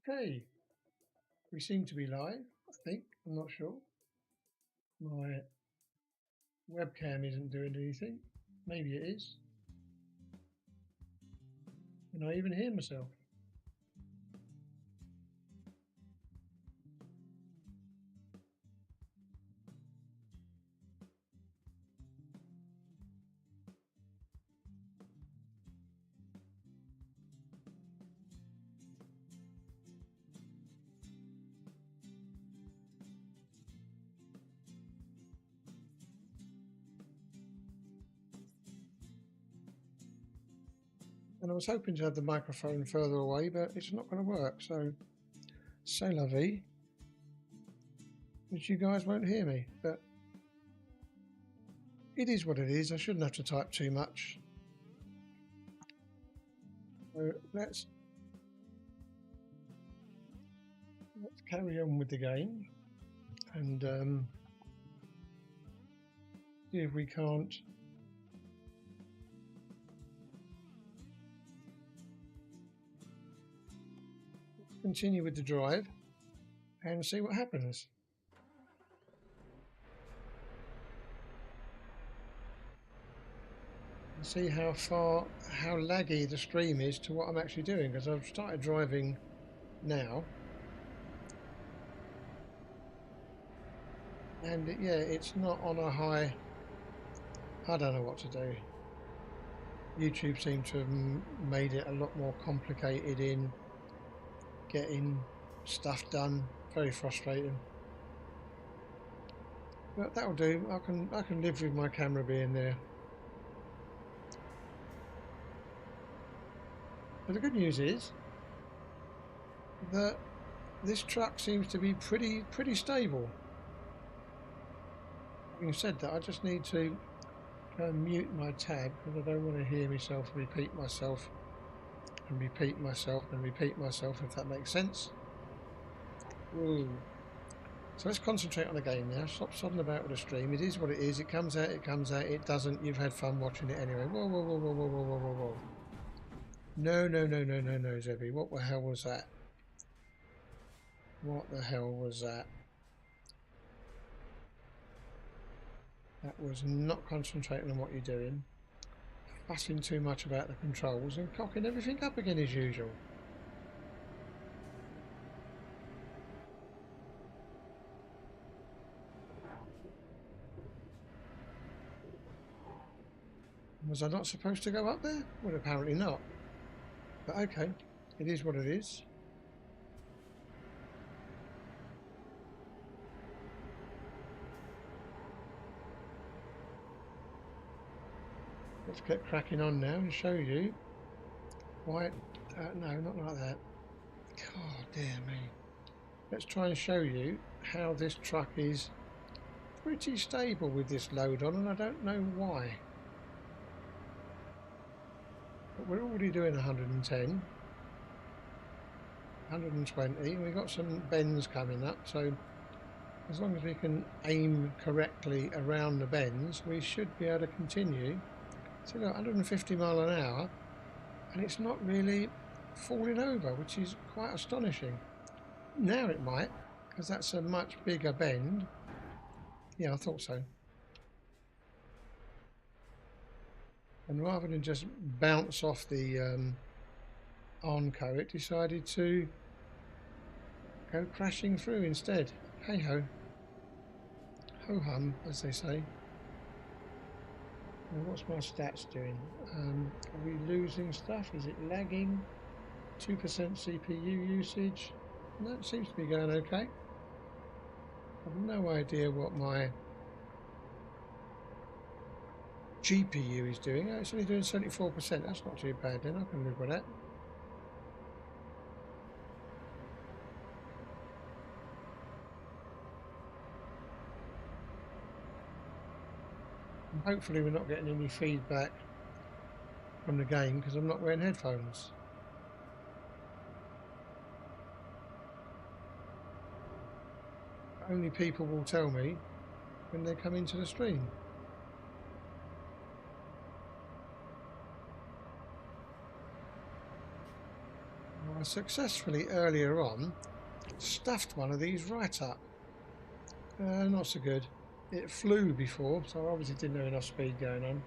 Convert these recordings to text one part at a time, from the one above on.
Okay, we seem to be live, I think. I'm not sure. My webcam isn't doing anything. Maybe it is. Can I even hear myself? And I was hoping to have the microphone further away, but it's not going to work. So, c'est la vie. Which you guys won't hear me, but it is what it is. I shouldn't have to type too much. So let's carry on with the game and see if we can't continue with the drive and see what happens. And see how laggy the stream is to what I'm actually doing, because I've started driving now. And yeah, it's not on a high. I don't know what to do. YouTube seems to have made it a lot more complicated in getting stuff done. Very frustrating. But that'll do. I can live with my camera being there. But the good news is that this truck seems to be pretty stable. Having said that, I just need to go and mute my tab because I don't want to hear myself repeat myself and repeat myself and repeat myself, if that makes sense. Ooh. So let's concentrate on the game now. Stop sodding about with the stream. It is what it is. It comes out, it comes out. It doesn't. You've had fun watching it anyway. Whoa, whoa, whoa, whoa, whoa, whoa, whoa, whoa, whoa. No, Zebby. What the hell was that? What the hell was that? That was not concentrating on what you're doing. Fussing too much about the controls and cocking everything up again as usual. Was I not supposed to go up there? Well, apparently not. But okay, it is what it is. Let's get cracking on now and show you why. No, not like that. God dear me. Let's try and show you how this truck is pretty stable with this load on, and I don't know why. But we're already doing 110, 120, and we've got some bends coming up, so as long as we can aim correctly around the bends, we should be able to continue. So look, 150 mile an hour, and it's not really falling over, which is quite astonishing. Now it might, because that's a much bigger bend. Yeah, I thought so. And rather than just bounce off the Arnco, it decided to go crashing through instead. Hey ho. Ho hum, as they say. Now what's my stats doing? Are we losing stuff? Is it lagging? 2% CPU usage? That seems to be going okay. I've no idea what my GPU is doing. Oh, it's only doing 74%. That's not too bad then. I can live with that. And hopefully we're not getting any feedback from the game because I'm not wearing headphones. Only people will tell me when they come into the stream. I successfully earlier on stuffed one of these right up. Not so good. It flew before, so I obviously didn't have enough speed going on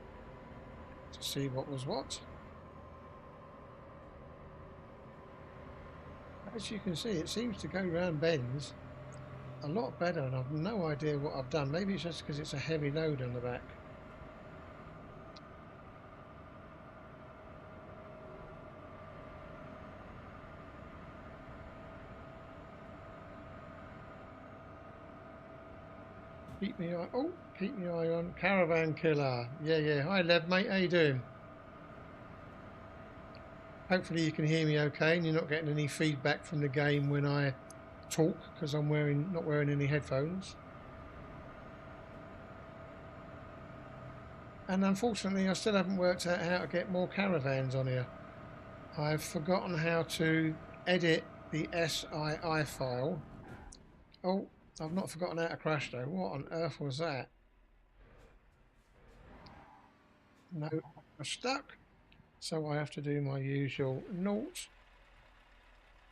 to see what was what. As you can see, it seems to go round bends a lot better, and I've no idea what I've done. Maybe it's just because it's a heavy load on the back. Keep me eye. Oh, keep me eye on Caravan Killer. Yeah. Hi, Lev, mate. How you doing? Hopefully you can hear me okay, and you're not getting any feedback from the game when I talk, because I'm not wearing any headphones. And unfortunately, I still haven't worked out how to get more caravans on here. I've forgotten how to edit the SII file. Oh, I've not forgotten how to crash though. What on earth was that? No, I'm stuck. So I have to do my usual naught.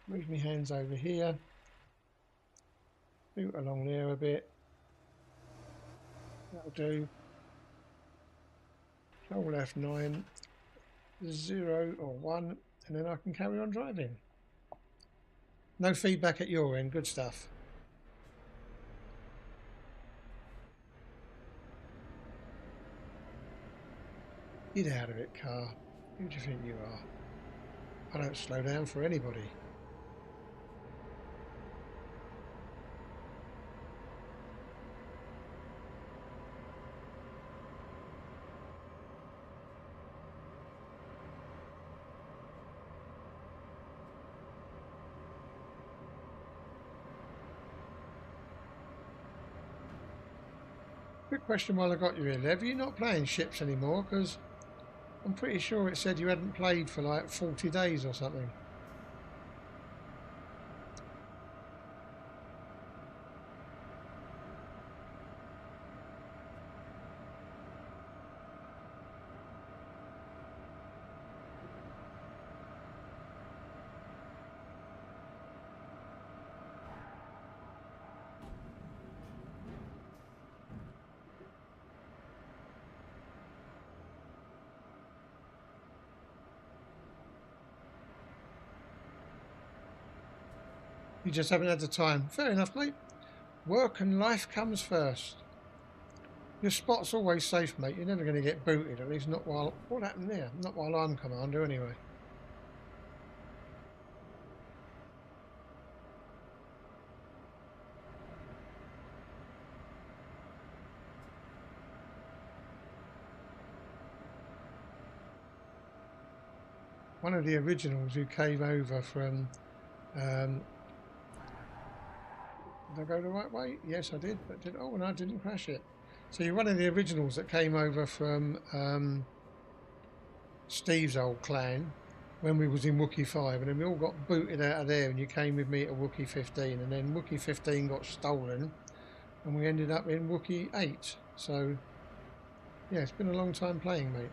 Move my hands over here. Boot along there a bit. That'll do. Control F9, 0 or 1, and then I can carry on driving. No feedback at your end. Good stuff. Get out of it, car. Who do you think you are? I don't slow down for anybody. Quick question while I got you here, Lev. Are you not playing ships anymore? Because I'm pretty sure it said you hadn't played for like 40 days or something. You just haven't had the time. Fair enough, mate. Work and life comes first. Your spot's always safe, mate. You're never going to get booted, at least not while... What happened there? Not while I'm commander, anyway. One of the originals who came over from... did I go the right way? Yes, I did. But oh, and I didn't crash it. So you're one of the originals that came over from Steve's old clan when we was in Wookiee 5, and then we all got booted out of there, and you came with me to Wookiee 15, and then Wookiee 15 got stolen, and we ended up in Wookiee 8. So, yeah, it's been a long time playing, mate.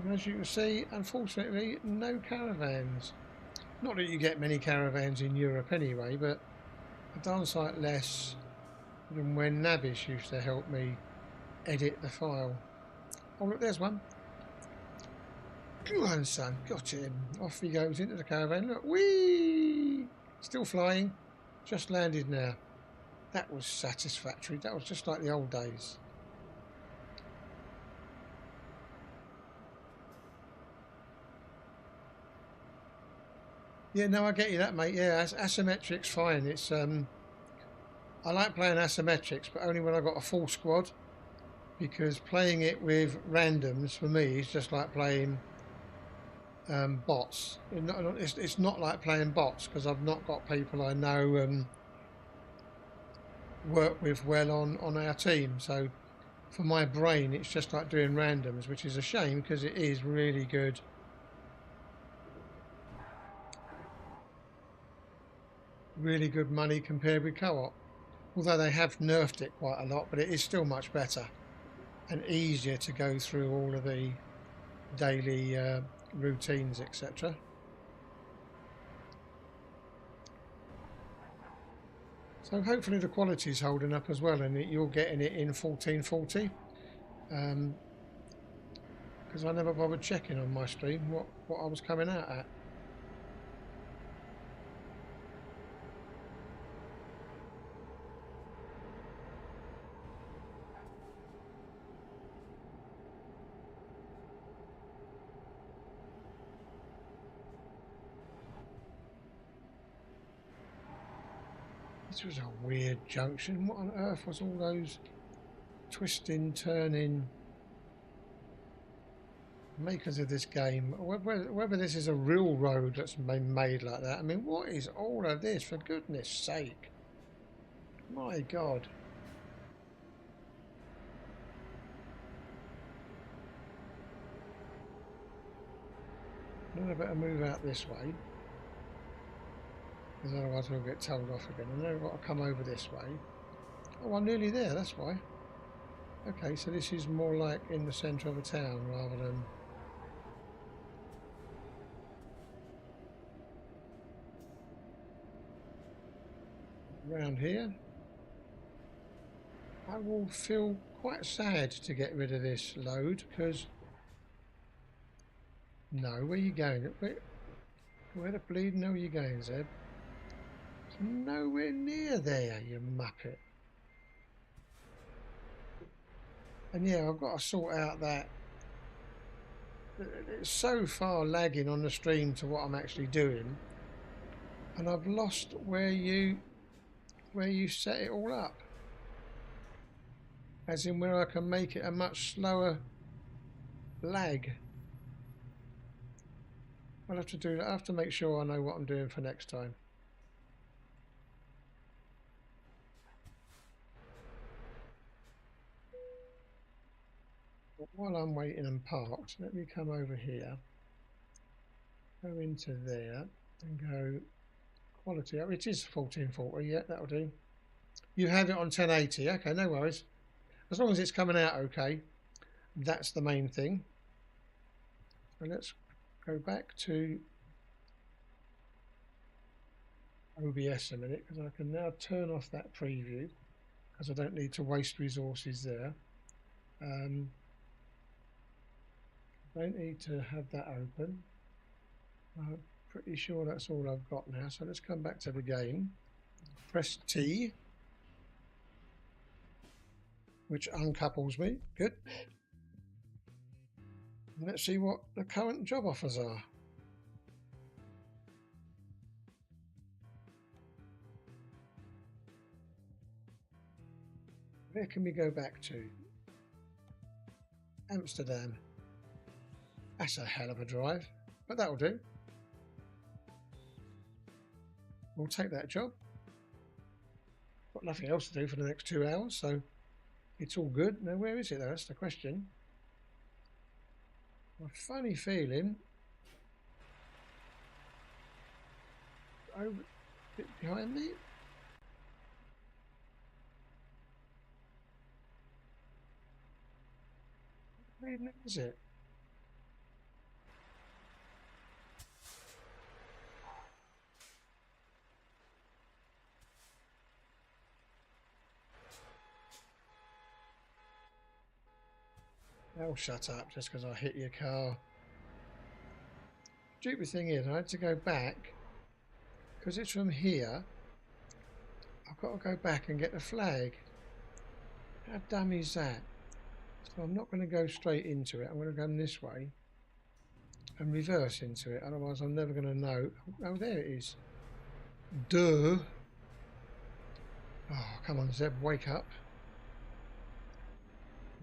And as you can see, unfortunately, no caravans. Not that you get many caravans in Europe anyway, but a darn sight less than when Nabish used to help me edit the file. Oh look, there's one. Go on, son, got him. Off he goes into the caravan. Look, whee! Still flying. Just landed now. That was satisfactory. That was just like the old days. Yeah, no, I get you that, mate. Yeah, asymmetric's fine. It's I like playing asymmetrics, but only when I've got a full squad, because playing it with randoms for me is just like playing bots. It's not like playing bots because I've not got people I know work with well on our team. So for my brain, it's just like doing randoms, which is a shame because it is really good. Really good money compared with co-op. Although they have nerfed it quite a lot, but it is still much better and easier to go through all of the daily routines, etc. So hopefully the quality is holding up as well, and you're getting it in 1440. Because I never bothered checking on my stream what I was coming out at. This was a weird junction. What on earth was all those twisting, turning makers of this game? Whether this is a real road that's been made like that. I mean, what is all of this, for goodness sake? My God. I better move out this way, because otherwise we'll get told off again. And then I've got to come over this way. Oh, I'm nearly there, that's why. Okay, so this is more like in the centre of a town rather than... around here. I will feel quite sad to get rid of this load, because... No, where are you going? Where the bleeding hell are you going, Zeb? It's nowhere near there, you muppet. And yeah, I've got to sort out that. It's so far lagging on the stream to what I'm actually doing, and I've lost where you set it all up. As in where I can make it a much slower lag. I'll have to do that. I have to make sure I know what I'm doing for next time. But while I'm waiting and parked, let me come over here, go into there and go quality. Oh, it is 1440, yeah, that'll do. You have it on 1080, okay, no worries. As long as it's coming out okay, that's the main thing. So let's go back to OBS a minute, because I can now turn off that preview, because I don't need to waste resources there. Don't need to have that open. I'm pretty sure that's all I've got now. So let's come back to the game. Press T, which uncouples me. Good. And let's see what the current job offers are. Where can we go back to? Amsterdam. That's a hell of a drive, but that'll do. We'll take that job. Got nothing else to do for the next 2 hours, so it's all good. Now, where is it though? That's the question. My funny feeling over a bit behind me. Where is it? Oh, shut up, just because I hit your car. Stupid thing is, I had to go back, because it's from here. I've got to go back and get the flag. How dumb is that? So I'm not going to go straight into it. I'm going to go this way and reverse into it. Otherwise, I'm never going to know. Oh, there it is. Duh. Oh, come on, Zeb, wake up.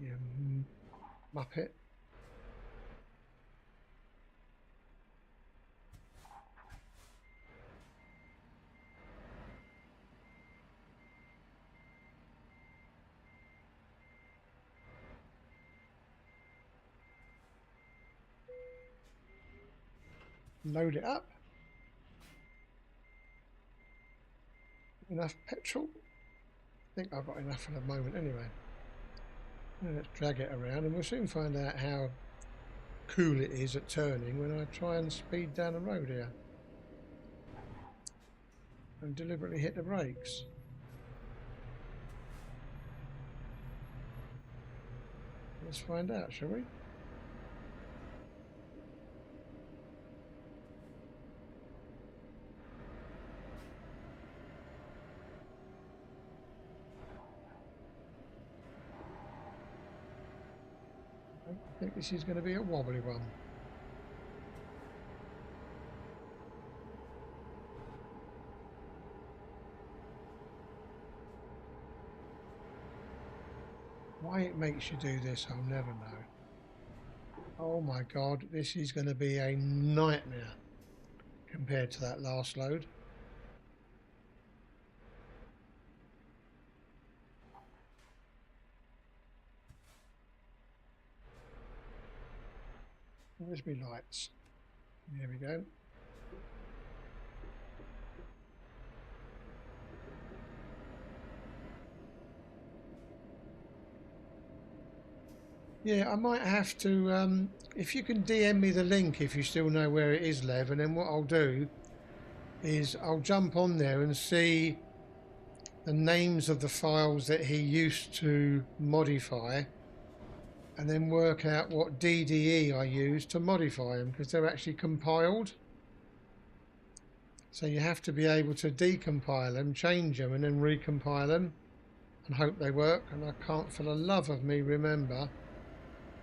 You muppet. load it up. Enough petrol? I think I've got enough for the moment anyway. Now let's drag it around and we'll soon find out how cool it is at turning when I try and speed down the road here and deliberately hit the brakes. Let's find out, shall we? I think this is going to be a wobbly one. Why it makes you do this, I'll never know. Oh my God, this is going to be a nightmare compared to that last load. Where's my lights? Here we go. Yeah, I might have to, if you can DM me the link if you still know where it is, Lev, and then what I'll do is I'll jump on there and see the names of the files that he used to modify and then work out what DDE I used to modify them, because they're actually compiled. So you have to be able to decompile them, change them and then recompile them and hope they work. And I can't for the love of me remember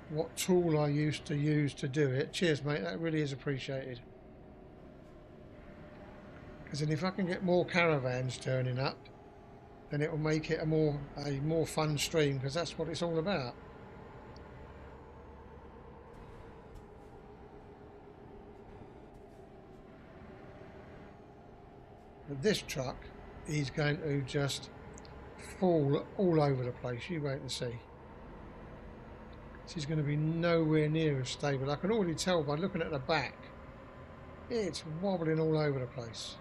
what tool I used to use to do it. Cheers, mate, that really is appreciated. Because then if I can get more caravans turning up, then it will make it a more fun stream, because that's what it's all about. But this truck is going to just fall all over the place. You wait and see. This is going to be nowhere near as stable. I can already tell by looking at the back. It's wobbling all over the place.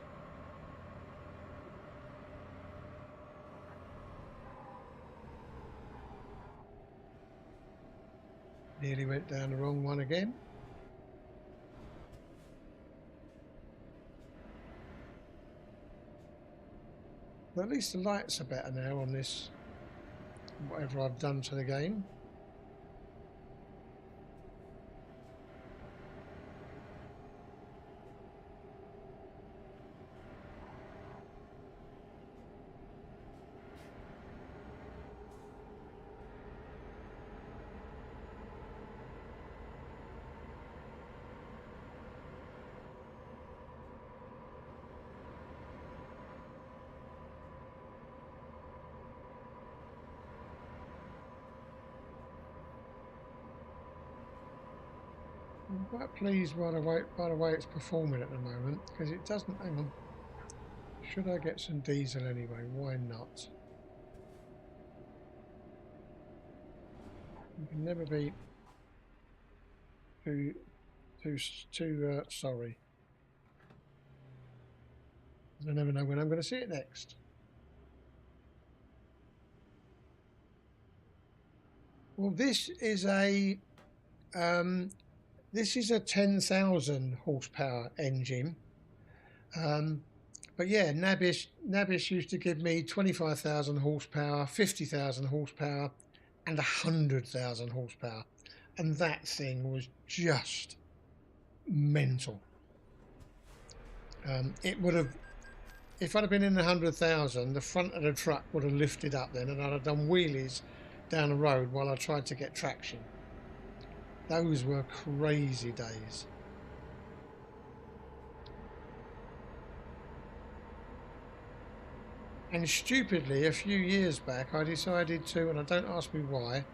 Nearly went down the wrong one again. But at least the lights are better now on this, whatever I've done to the game. I'm quite pleased by the way it's performing at the moment, because it doesn't. Hang on. Should I get some diesel anyway? Why not? You can never be too sorry. I never know when I'm going to see it next. Well, this is a 10,000 horsepower engine. But yeah, Nabis used to give me 25,000 horsepower, 50,000 horsepower, and 100,000 horsepower, and that thing was just mental. It would have, if I'd have been in the 100,000, the front of the truck would have lifted up then, and I'd have done wheelies down the road while I tried to get traction. Those were crazy days. And stupidly, a few years back, I decided to, and I don't ask me why,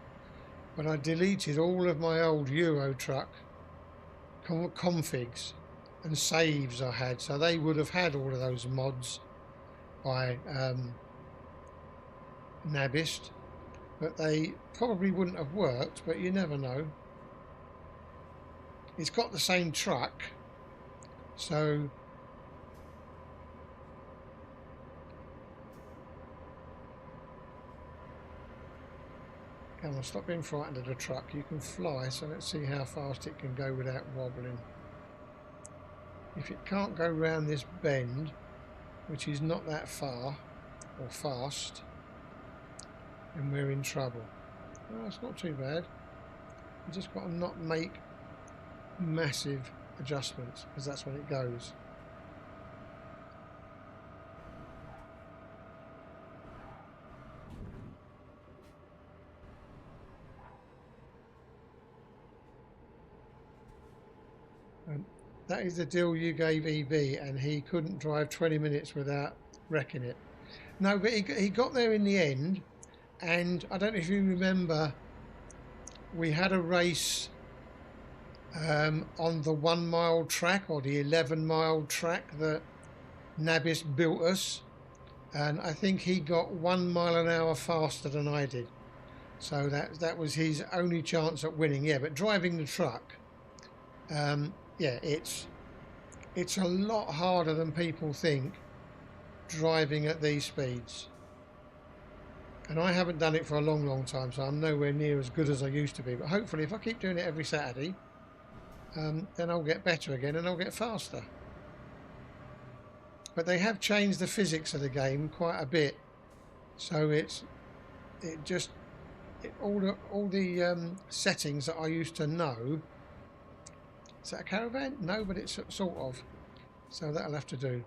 but I deleted all of my old Euro truck configs and saves I had. So they would have had all of those mods by Nabist, but they probably wouldn't have worked, but you never know. It's got the same truck, So come on, stop being frightened of the truck. You can fly, so let's see how fast it can go without wobbling. If it can't go round this bend, which is not that far or fast, then we're in trouble. Well, it's not too bad. You just got to not make massive adjustments, because that's when it goes. That is the deal you gave EB, and he couldn't drive 20 minutes without wrecking it. No, but he got there in the end, and I don't know if you remember, we had a race on the 1 mile track or the 11-mile track that Nabis built us, and I think he got 1 mile an hour faster than I did. So that was his only chance at winning. Yeah, but driving the truck, yeah, it's a lot harder than people think driving at these speeds. And I haven't done it for a long time, so I'm nowhere near as good as I used to be. But hopefully, if I keep doing it every Saturday, then I'll get better again and I'll get faster. But they have changed the physics of the game quite a bit, so all the settings that I used to know. Is that a caravan? No, but it's sort of. So that'll have to do.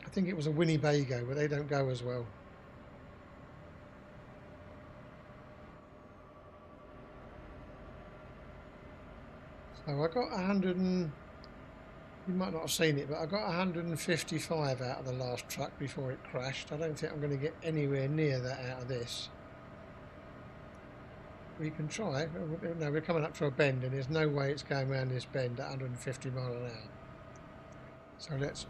I think it was a Winnebago, but they don't go as well. So I got 100 and... You might not have seen it, but I got 155 out of the last truck before it crashed. I don't think I'm going to get anywhere near that out of this. We can try. No, we're coming up to a bend, and there's no way it's going around this bend at 150 miles an hour. So let's...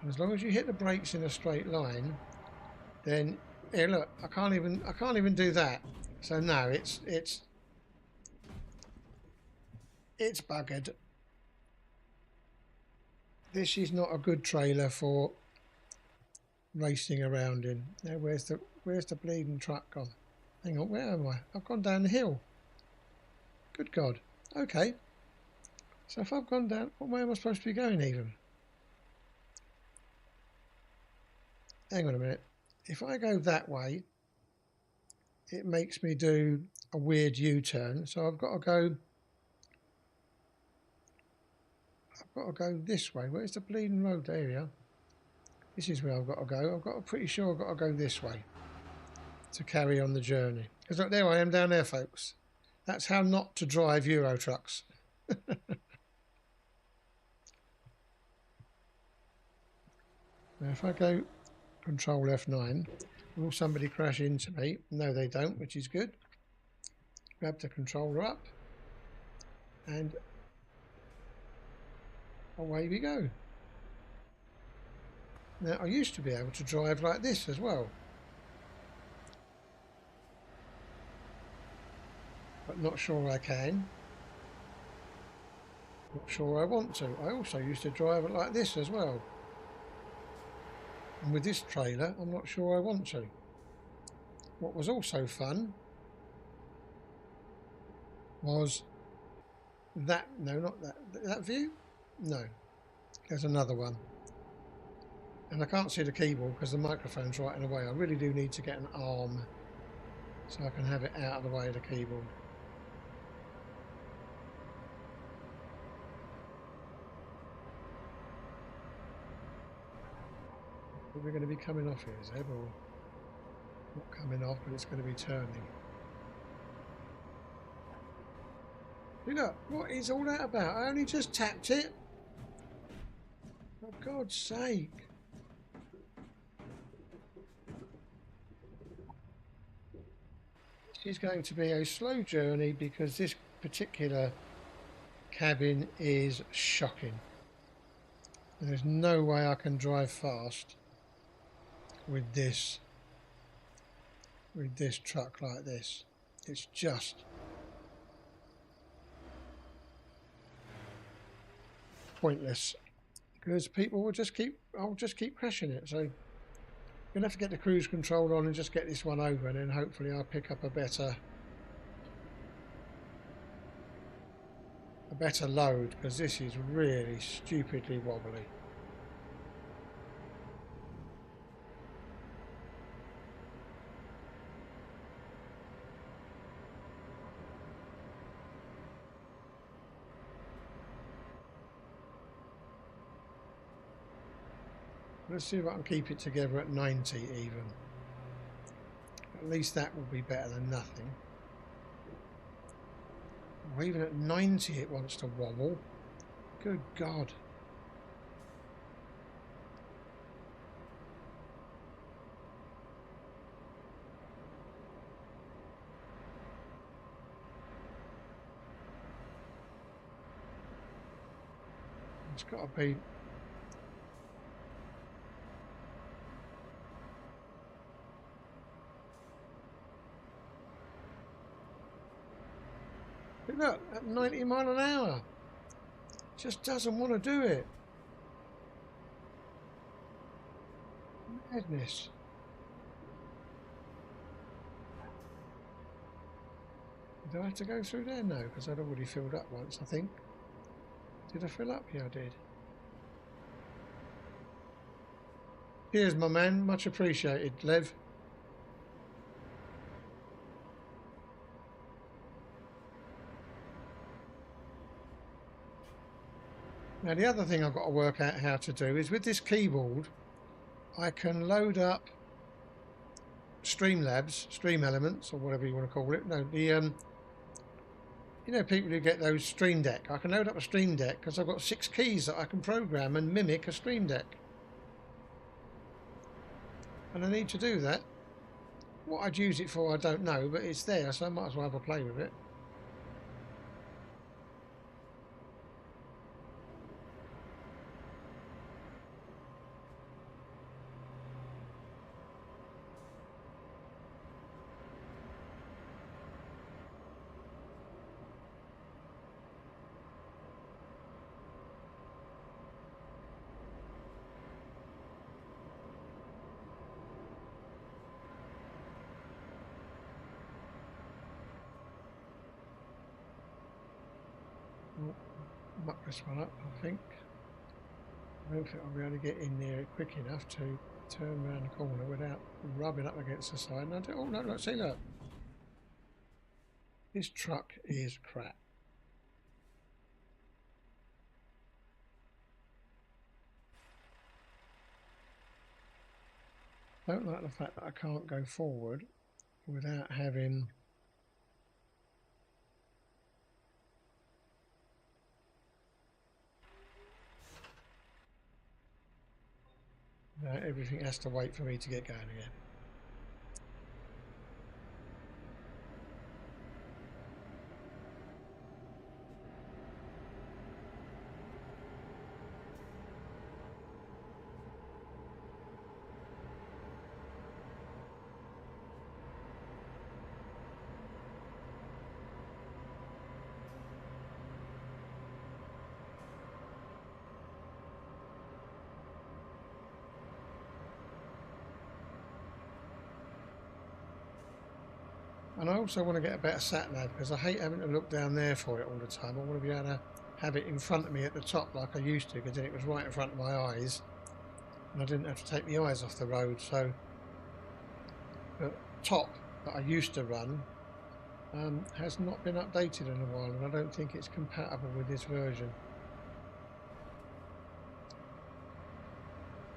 As long as you hit the brakes in a straight line, then... Here, look, I can't even do that. So no, it's buggered. This is not a good trailer for racing around in. Now, where's the bleeding truck gone? Hang on, where am I? I've gone down the hill. Good God. Okay. So if I've gone down, what way am I supposed to be going even? Hang on a minute. If I go that way, it makes me do a weird U-turn. So I've got to go this way. Where's the bleeding road? There we are. This is where I've got to go. Pretty sure I've got to go this way to carry on the journey. Because look, there I am down there, folks. That's how not to drive Euro trucks. Now if I go Control F9, will somebody crash into me? No, they don't, which is good. Grab the controller up and away we go. Now I used to be able to drive like this as well, but not sure I can. Not sure I want to. I also used to drive it like this as well. And with this trailer, I'm not sure I want to. What was also fun was that, no, not that view? No, there's another one. And I can't see the keyboard because the microphone's right in the way. I really do need to get an arm so I can have it out of the way of the keyboard. We're going to be coming off here, Zeb, or not coming off, but it's going to be turning. Look, what is all that about? I only just tapped it. For God's sake. This is going to be a slow journey because this particular cabin is shocking. There's no way I can drive fast with this truck like this. It's just pointless because people will just keep. I'll just keep crashing it. So you'll have to get the cruise control on and just get this one over, and then hopefully I'll pick up a better load, because this is really stupidly wobbly. Let's see if I can keep it together at 90 even. At least that will be better than nothing. Or even at 90 it wants to wobble. Good God. It's got to be... Look, at 90 mile an hour. Just doesn't want to do it. Madness. Do I have to go through there? No, because I'd already filled up once, I think. Did I fill up? Yeah, I did. Cheers, my man. Much appreciated, Lev. Now, the other thing I've got to work out how to do is with this keyboard, I can load up Streamlabs, Stream Elements, or whatever you want to call it. No, the you know, people who get those Stream Deck. I can load up a Stream Deck because I've got 6 keys that I can program and mimic a Stream Deck. And I need to do that. What I'd use it for, I don't know, but it's there, so I might as well have a play with it. Muck this one up, I think. I don't think I'll be able to get in there quick enough to turn around the corner without rubbing up against the side. And I do, oh no, look, see, look. This truck is crap. I don't like the fact that I can't go forward without having everything has to wait for me to get going again. And I also want to get a better sat nav because I hate having to look down there for it all the time. I want to be able to have it in front of me at the top like I used to, because then it was right in front of my eyes and I didn't have to take the eyes off the road. So the top that I used to run has not been updated in a while, and I don't think it's compatible with this version.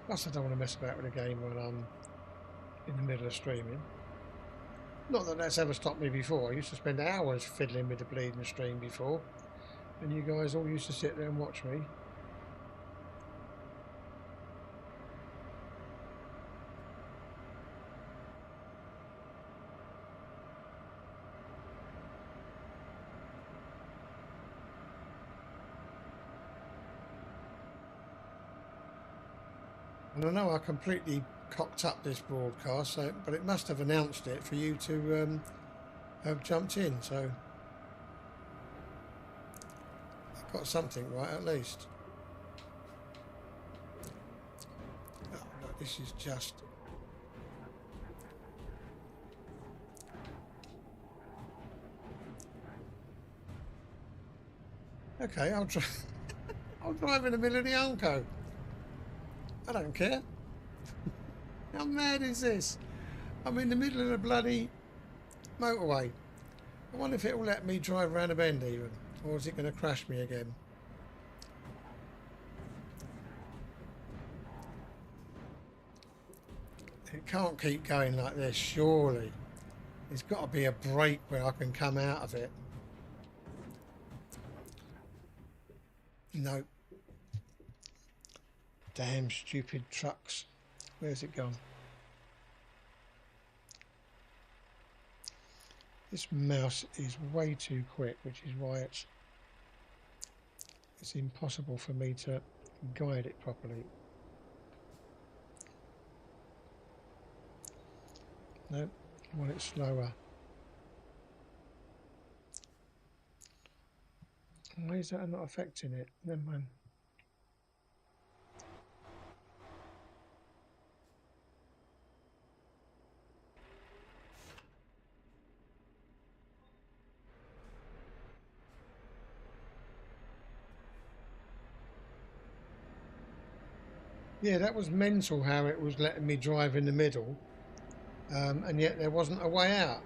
Plus I don't want to mess about with the game when I'm in the middle of streaming. Not that that's ever stopped me before. I used to spend hours fiddling with the bleeding stream before, and you guys all used to sit there and watch me. And I know I completely cocked up this broadcast, so, but it must have announced it for you to have jumped in, so I've got something right at least. This is just... Okay, I'll drive in the middle of the Unco. I don't care. How mad is this? I'm in the middle of the bloody motorway. I wonder if it will let me drive around a bend even, or is it going to crash me again? It can't keep going like this, surely. There's got to be a break where I can come out of it. No. Damn stupid trucks. Where's it gone? This mouse is way too quick, which is why it's impossible for me to guide it properly. No, I want it slower. Why is that not affecting it? Never mind. Yeah, that was mental how it was letting me drive in the middle, and yet there wasn't a way out.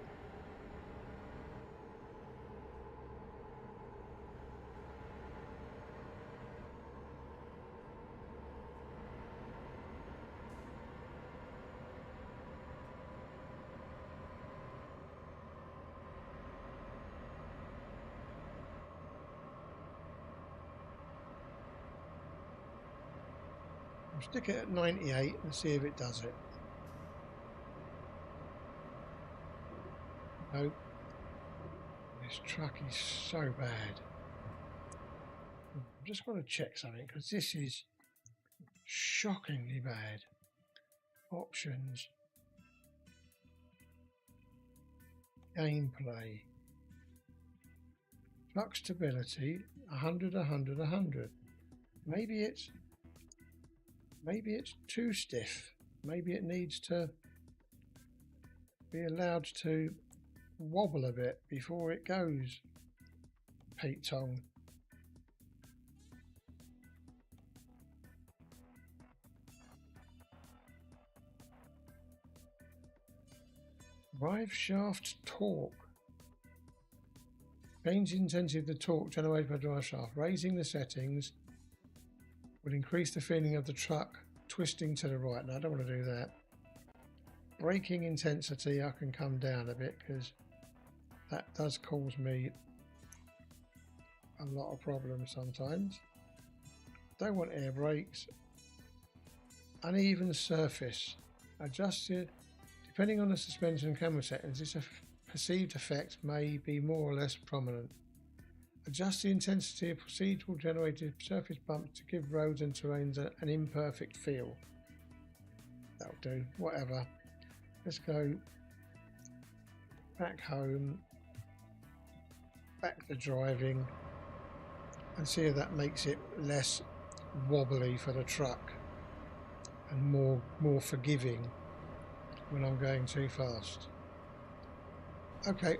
I'll stick it at 98 and see if it does it. No. This truck is so bad. I'm just going to check something because this is shockingly bad. Options. Gameplay. Truck stability. 100, 100, 100. Maybe it's too stiff. Maybe it needs to be allowed to wobble a bit before it goes Pete Tong. Drive shaft torque. Change the intensity of the torque generated by drive shaft. Raising the settings would increase the feeling of the truck twisting to the right. No, I don't want to do that. Braking intensity, I can come down a bit because that does cause me a lot of problems sometimes. Don't want air brakes. Uneven surface. Adjusted. Depending on the suspension and camera settings, this perceived effect may be more or less prominent. Adjust the intensity of procedural generated surface bumps to give roads and terrains an imperfect feel. That'll do, whatever. Let's go back home, back to driving, and see if that makes it less wobbly for the truck and more forgiving when I'm going too fast. Okay,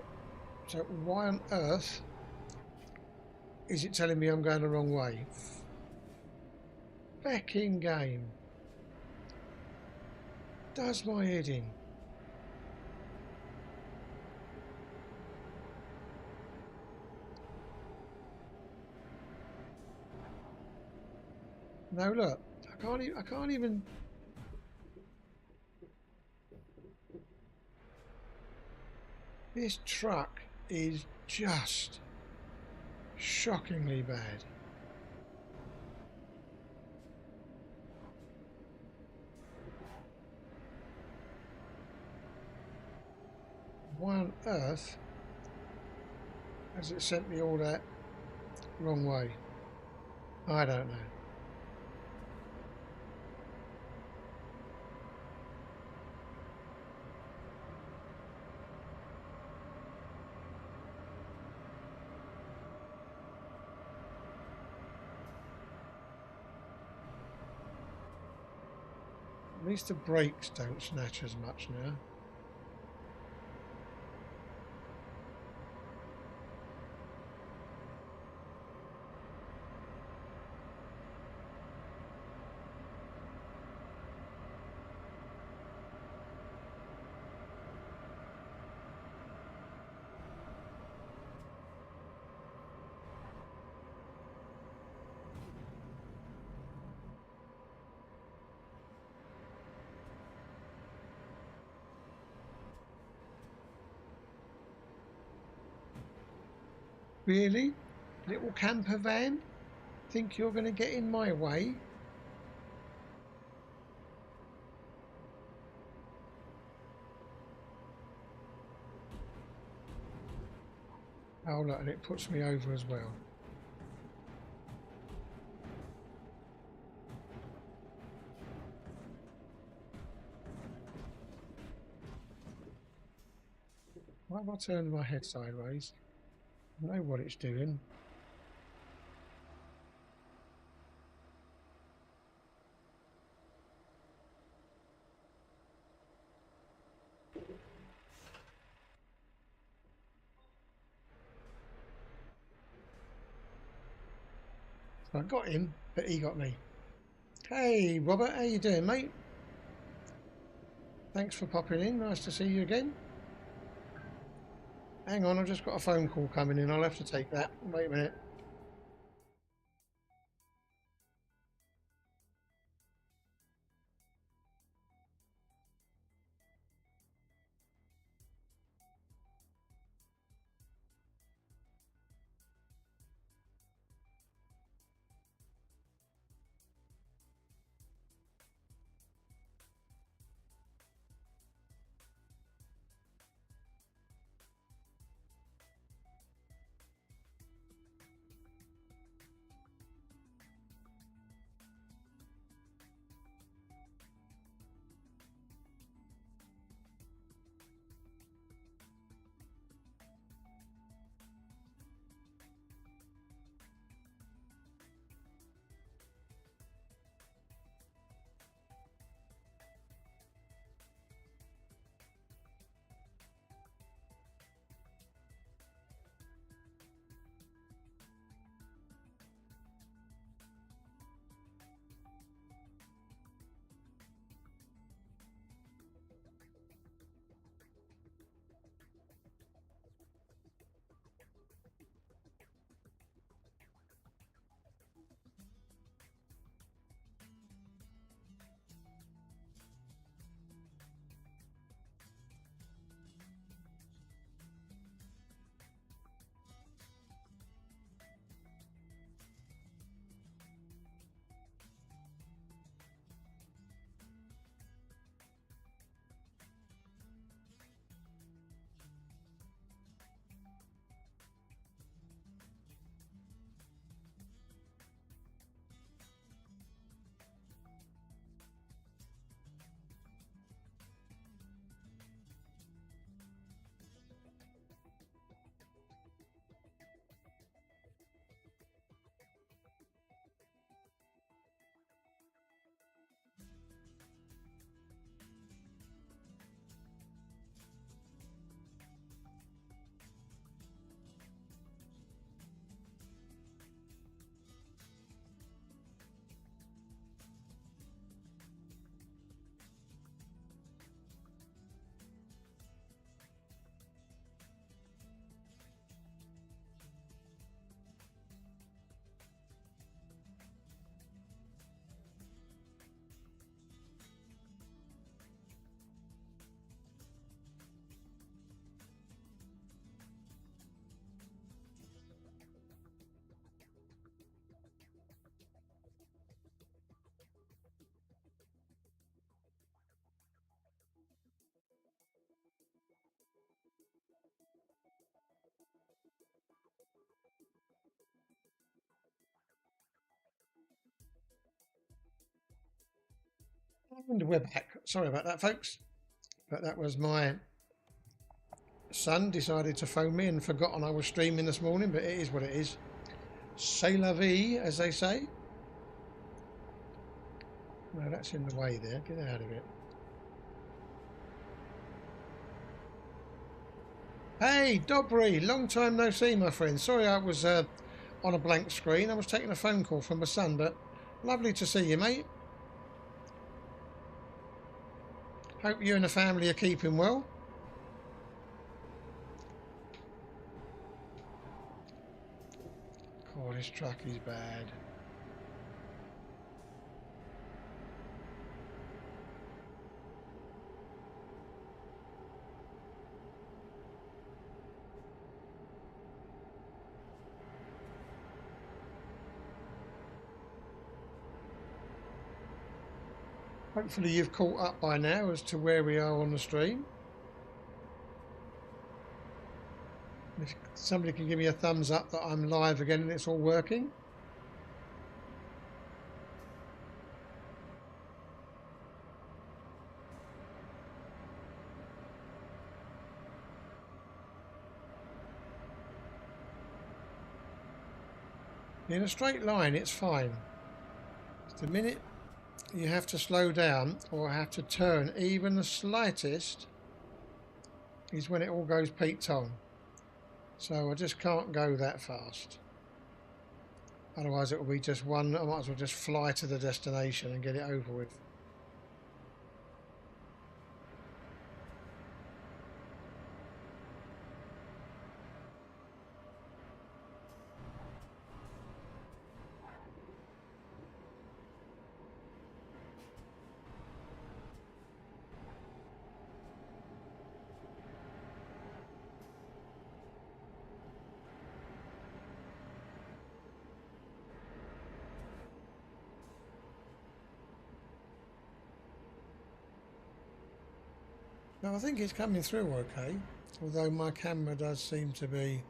so why on earth is it telling me I'm going the wrong way? Fecking game. Does my head in. No, look, I can't even. This truck is just shockingly bad. Why on earth has it sent me all that wrong way? I don't know. At least the brakes don't snatch as much now. Really? Little camper van? Think you're going to get in my way? Oh look, and it puts me over as well. Why have I turned my head sideways? I know what it's doing. I got him, but he got me. Hey Robert, how you doing, mate? Thanks for popping in. Nice to see you again. Hang on, I've just got a phone call coming in. I'll have to take that. Wait a minute. And we're back. Sorry about that, folks. But that was my son decided to phone me and forgotten I was streaming this morning, but it is what it is. C'est la vie, as they say. No, that's in the way there. Get out of it. Hey, Dobry, long time no see, my friend. Sorry I was on a blank screen. I was taking a phone call from my son, but lovely to see you, mate. Hope you and the family are keeping well. Oh, this truck is bad. Hopefully you've caught up by now as to where we are on the stream. If somebody can give me a thumbs up that I'm live again and it's all working. In a straight line, it's fine. It's the minute you have to slow down or have to turn even the slightest is when it all goes peaked on. So I just can't go that fast. Otherwise it will be just one. I might as well just fly to the destination and get it over with. Now I think it's coming through okay, although my camera does seem to be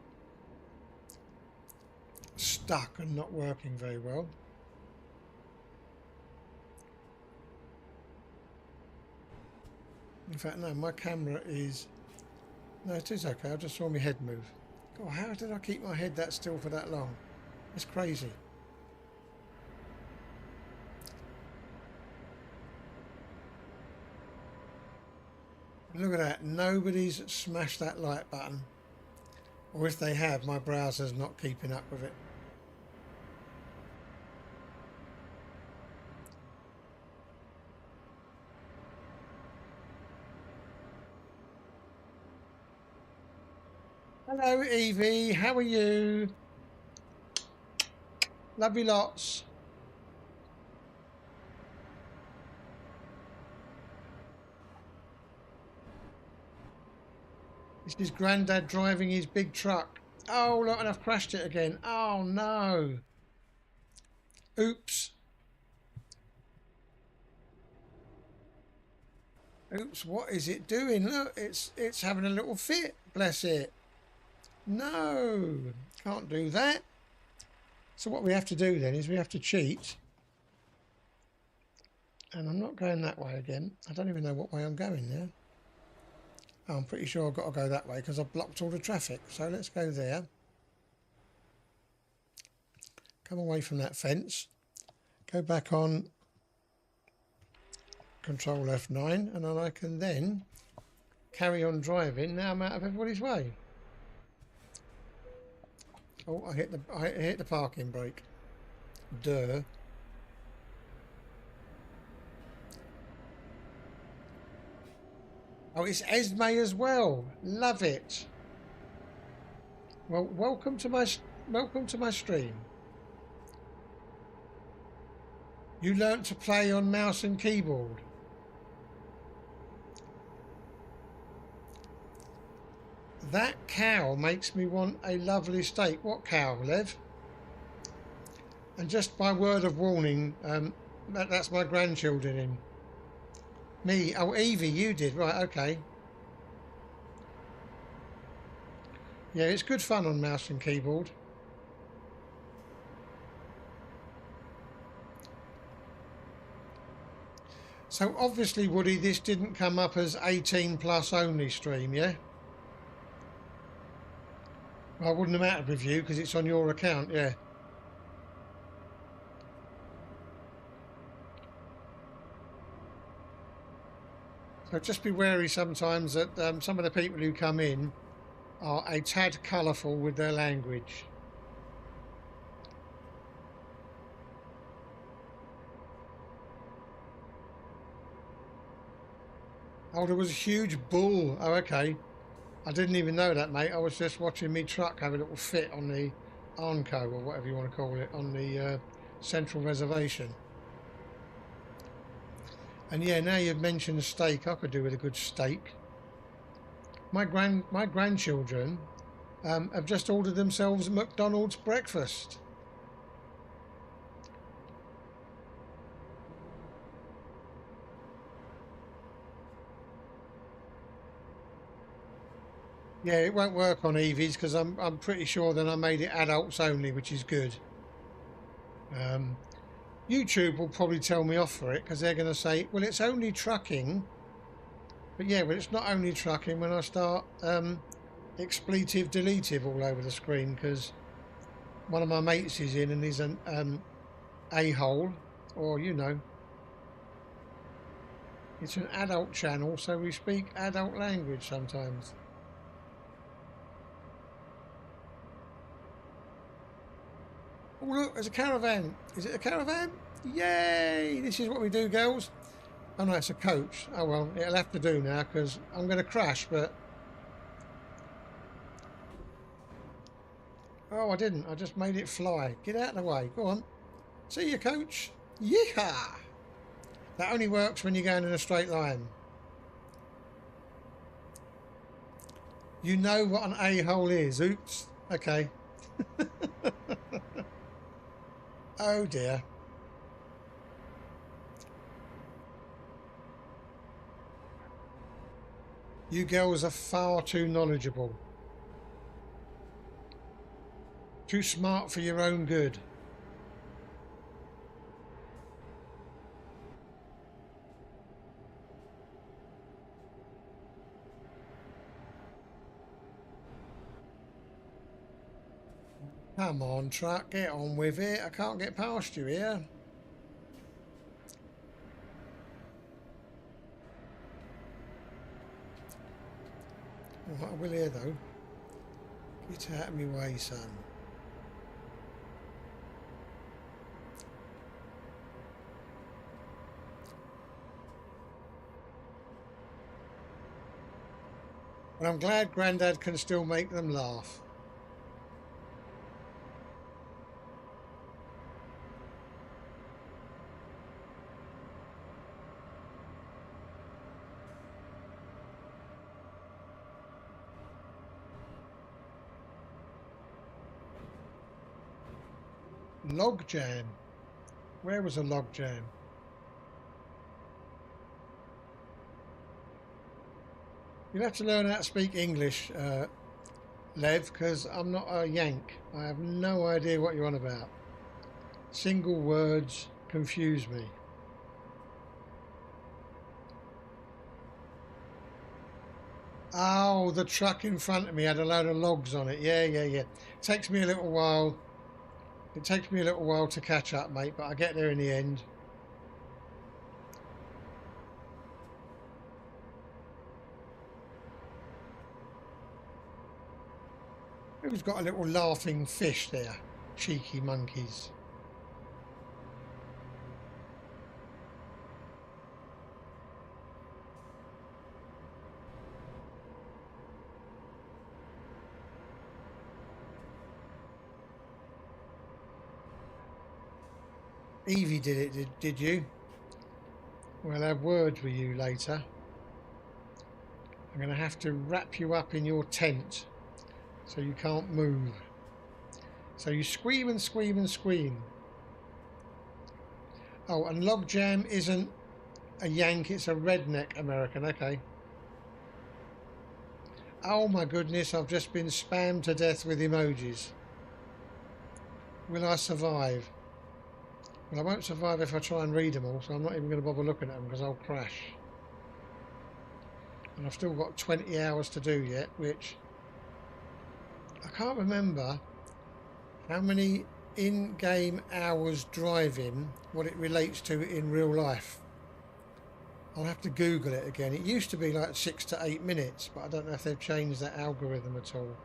stuck and not working very well. In fact, no, my camera is... No, it is okay. I just saw my head move. God, how did I keep my head that still for that long? It's crazy. Look at that. Nobody's smashed that like button. Or if they have, my browser's not keeping up with it. Hello, Evie. How are you? Love you lots. This is Grandad driving his big truck. Oh, look, and I've crashed it again. Oh, no. Oops. Oops, what is it doing? Look, it's having a little fit. Bless it. No, can't do that. So what we have to do then is we have to cheat. And I'm not going that way again. I don't even know what way I'm going now. Oh, I'm pretty sure I've got to go that way because I've blocked all the traffic. So let's go there. Come away from that fence. Go back on Control F9 and then I can then carry on driving. Now I'm out of everybody's way. Oh, I hit the parking brake. Duh. Oh, it's Esme as well. Love it. Well, welcome to my stream. You learnt to play on mouse and keyboard. That cow makes me want a lovely steak. What cow, Lev? And just by word of warning, that's my grandchildren in. Me? Oh, Evie, you did. Right, okay. Yeah, it's good fun on mouse and keyboard. So obviously, Woody, this didn't come up as 18 plus only stream, yeah? Well, I wouldn't have mattered with you because it's on your account, yeah. So just be wary sometimes that some of the people who come in are a tad colourful with their language. Oh, there was a huge bull. Oh, okay. I didn't even know that, mate. I was just watching me truck have a little fit on the Arnco, or whatever you want to call it, on the central reservation. And yeah, now you've mentioned steak, I could do with a good steak. My grandchildren have just ordered themselves McDonald's breakfast. Yeah, it won't work on EVs because I'm pretty sure that I made it adults only, which is good. YouTube will probably tell me off for it because they're going to say, well, it's only trucking. But yeah, well, it's not only trucking when I start expletive deletive all over the screen, because one of my mates is in and he's an a-hole, or you know, it's an adult channel, so we speak adult language sometimes. Oh look, there's a caravan. Is it a caravan? Yay! This is what we do, girls. Oh no, it's a coach. Oh well, it'll have to do now because I'm going to crash, but... Oh, I didn't. I just made it fly. Get out of the way. Go on. See you, coach. Yeehaw! That only works when you're going in a straight line. You know what an a-hole is. Oops. Okay. Oh dear. You girls are far too knowledgeable. Too smart for your own good. Come on, truck, get on with it. I can't get past you here. Oh, I will here though. Get out of my way, son. But I'm glad Grandad can still make them laugh. Log jam. Where was a log jam? You'll have to learn how to speak English, Lev, because I'm not a Yank. I have no idea what you're on about. Single words confuse me. Oh, the truck in front of me had a load of logs on it. Yeah. Takes me a little while. It takes me a little while to catch up, mate, but I get there in the end. Who's got a little laughing fish there? Cheeky monkeys. Evie did it, did you? Well, I'll have words with you later. I'm going to have to wrap you up in your tent so you can't move. So you scream and scream and scream. Oh, and logjam isn't a Yank, it's a redneck American, okay. Oh my goodness, I've just been spammed to death with emojis. Will I survive? Well, I won't survive if I try and read them all, so I'm not even going to bother looking at them because I'll crash. And I've still got 20 hours to do yet, which I can't remember how many in-game hours driving, what it relates to in real life. I'll have to Google it again. It used to be like 6 to 8 minutes, but I don't know if they've changed that algorithm at all.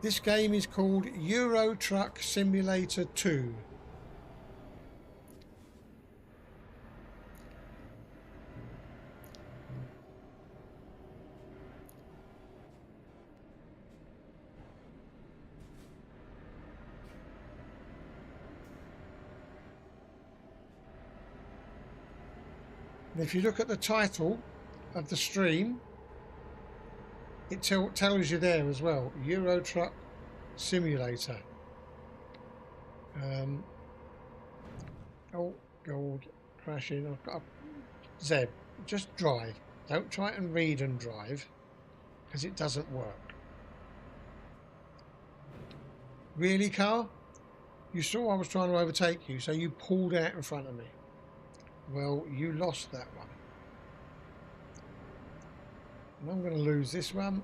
This game is called Euro Truck Simulator 2. And if you look at the title of the stream, it tells you there as well, Euro Truck Simulator. Oh, God, crashing. I've got a Zeb. Just drive. Don't try and read and drive, because it doesn't work. Really, car? You saw I was trying to overtake you, so you pulled out in front of me. Well, you lost that one. And I'm going to lose this one.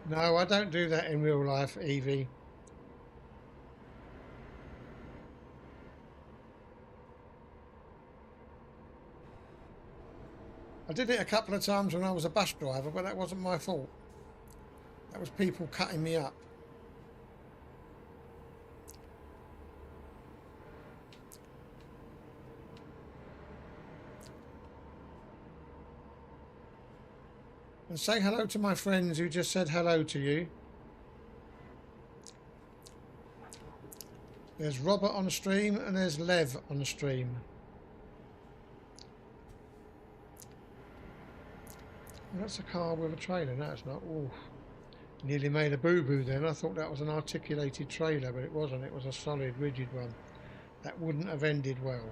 No, I don't do that in real life, Evie. I did it a couple of times when I was a bus driver, but that wasn't my fault. That was people cutting me up. And say hello to my friends who just said hello to you. There's Robert on the stream and there's Lev on the stream. Well, that's a car with a trailer. No, it's not. Ooh, nearly made a boo-boo then. I thought that was an articulated trailer, but it wasn't. It was a solid, rigid one. That wouldn't have ended well.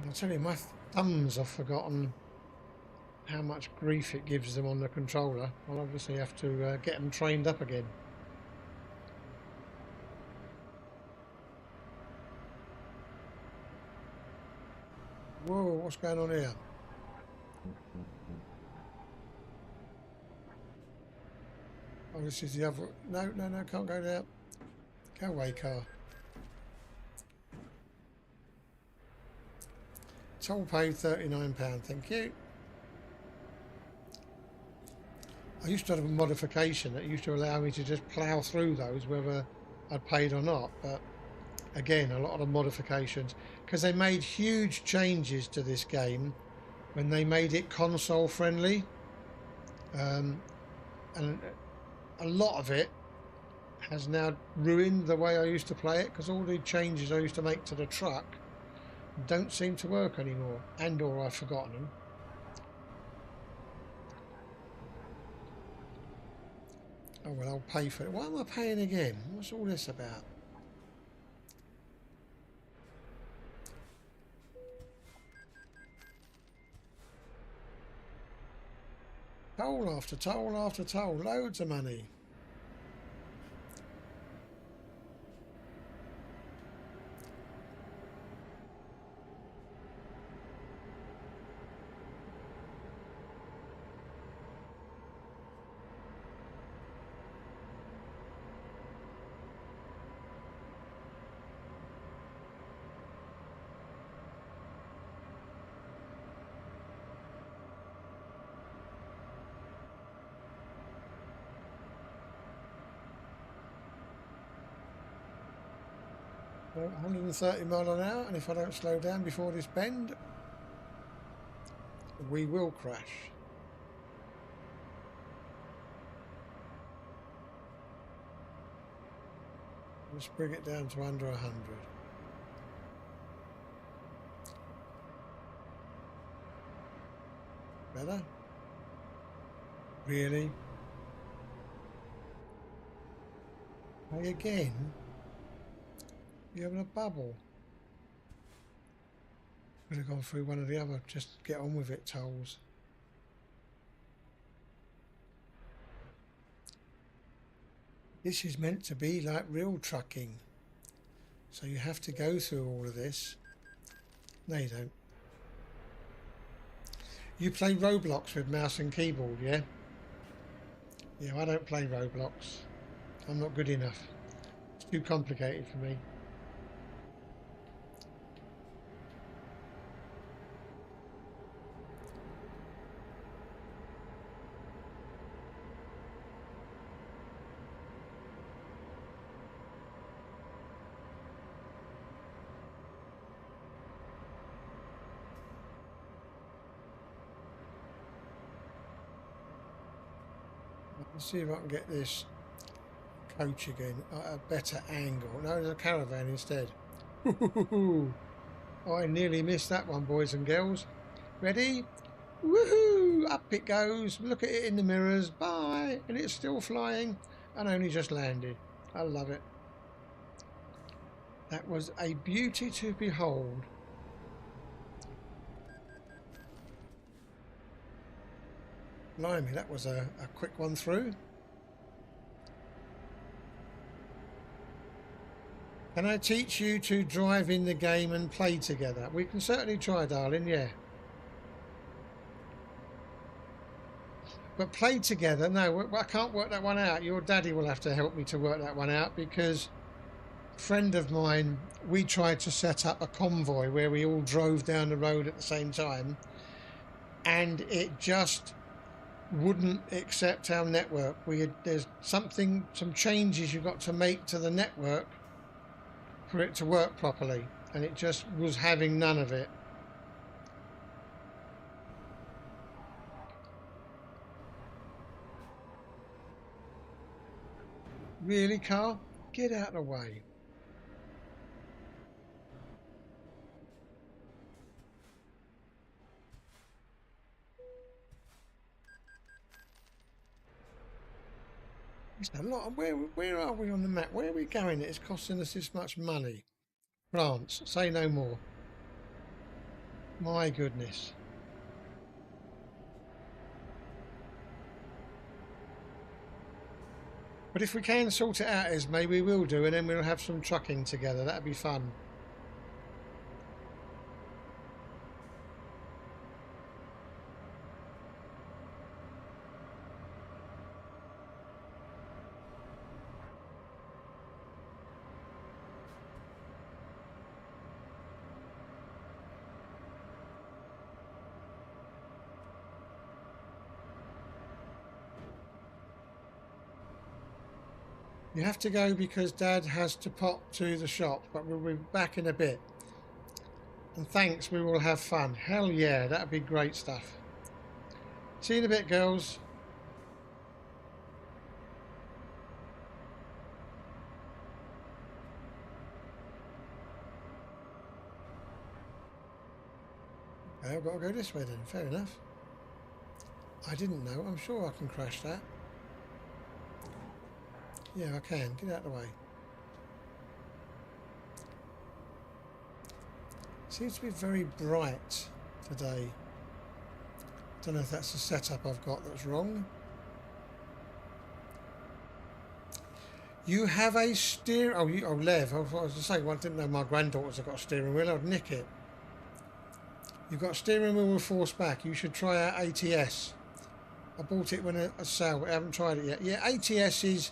I'll tell you, my thumbs have forgotten how much grief it gives them on the controller. I'll obviously have to get them trained up again. Whoa, what's going on here? Oh, this is the other... No, no, no, can't go there. Go away, car. Toll paid £39, thank you. I used to have a modification that used to allow me to just plough through those whether I'd paid or not, but again, a lot of the modifications, because they made huge changes to this game when they made it console friendly, and a lot of it has now ruined the way I used to play it, because all the changes I used to make to the truck don't seem to work anymore, and or I've forgotten them. Oh well, I'll pay for it. Why am I paying again? What's all this about? Toll after toll after toll, loads of money. Well, 130 mile an hour, and if I don't slow down before this bend, we will crash. Let's bring it down to under 100. Better? Really? Hey, again? You're having a bubble. Could have gone through one or the other. Just get on with it, tolls. This is meant to be like real trucking. So you have to go through all of this. No, you don't. You play Roblox with mouse and keyboard, yeah? Yeah, I don't play Roblox. I'm not good enough. It's too complicated for me. Let's see if I can get this coach again at a better angle. No, there's a caravan instead. Oh, I nearly missed that one, boys and girls. Ready? Woohoo! Up it goes. Look at it in the mirrors. Bye. And it's still flying and only just landed. I love it. That was a beauty to behold. Blimey, that was a quick one through. Can I teach you to drive in the game and play together? We can certainly try, darling, yeah. But play together, no, I can't work that one out. Your daddy will have to help me to work that one out, because a friend of mine, we tried to set up a convoy where we all drove down the road at the same time, and it just wouldn't accept our network. There's some changes you've got to make to the network for it to work properly, and it just was having none of it. Really, car? Get out of the way. It's a lot. Where are we on the map? Where are we going? It's costing us this much money. France, say no more. My goodness. But if we can sort it out, Esme, we will do, and then we'll have some trucking together. That'd be fun. You have to go because Dad has to pop to the shop, but we'll be back in a bit. And thanks, we will have fun. Hell yeah, that'd be great stuff. See you in a bit, girls. Okay, I've got to go this way then, fair enough. I didn't know, I'm sure I can crash that. Yeah, I can. Get out of the way. Seems to be very bright today. Don't know if that's the setup I've got that's wrong. You have a steer... Oh, Lev. I was going to say, well, I didn't know my granddaughters have got a steering wheel. I'd nick it. You've got a steering wheel with force back. You should try out ATS. I bought it when a sale, but I haven't tried it yet. Yeah, ATS is...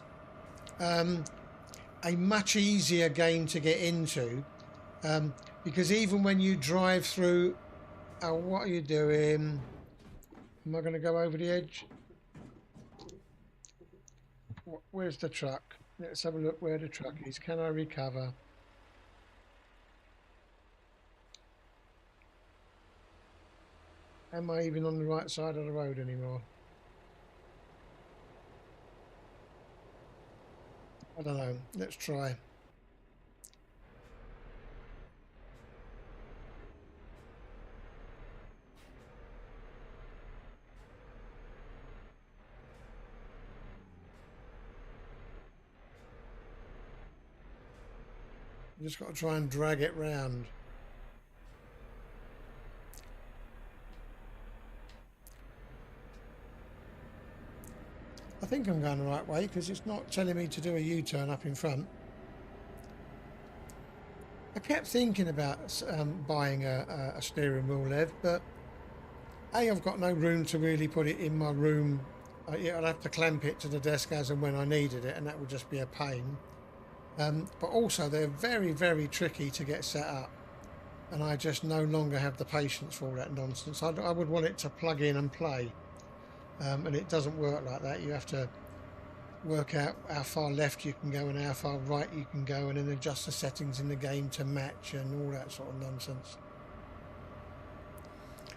a much easier game to get into, because even when you drive through, what are you doing? Am I going to go over the edge? Where's the truck? Let's have a look where the truck is. Can I recover? Am I even on the right side of the road anymore? I don't know. Let's try. You just got to try and drag it round. think I'm going the right way because it's not telling me to do a U-turn up in front. I kept thinking about buying a steering wheel lev, but I've got no room to really put it in my room. I'd have to clamp it to the desk as and when I needed it, and that would just be a pain. But also they're very, very tricky to get set up, and I just no longer have the patience for all that nonsense. I would want it to plug in and play, and it doesn't work like that. You have to work out how far left you can go and how far right you can go, and then adjust the settings in the game to match and all that sort of nonsense.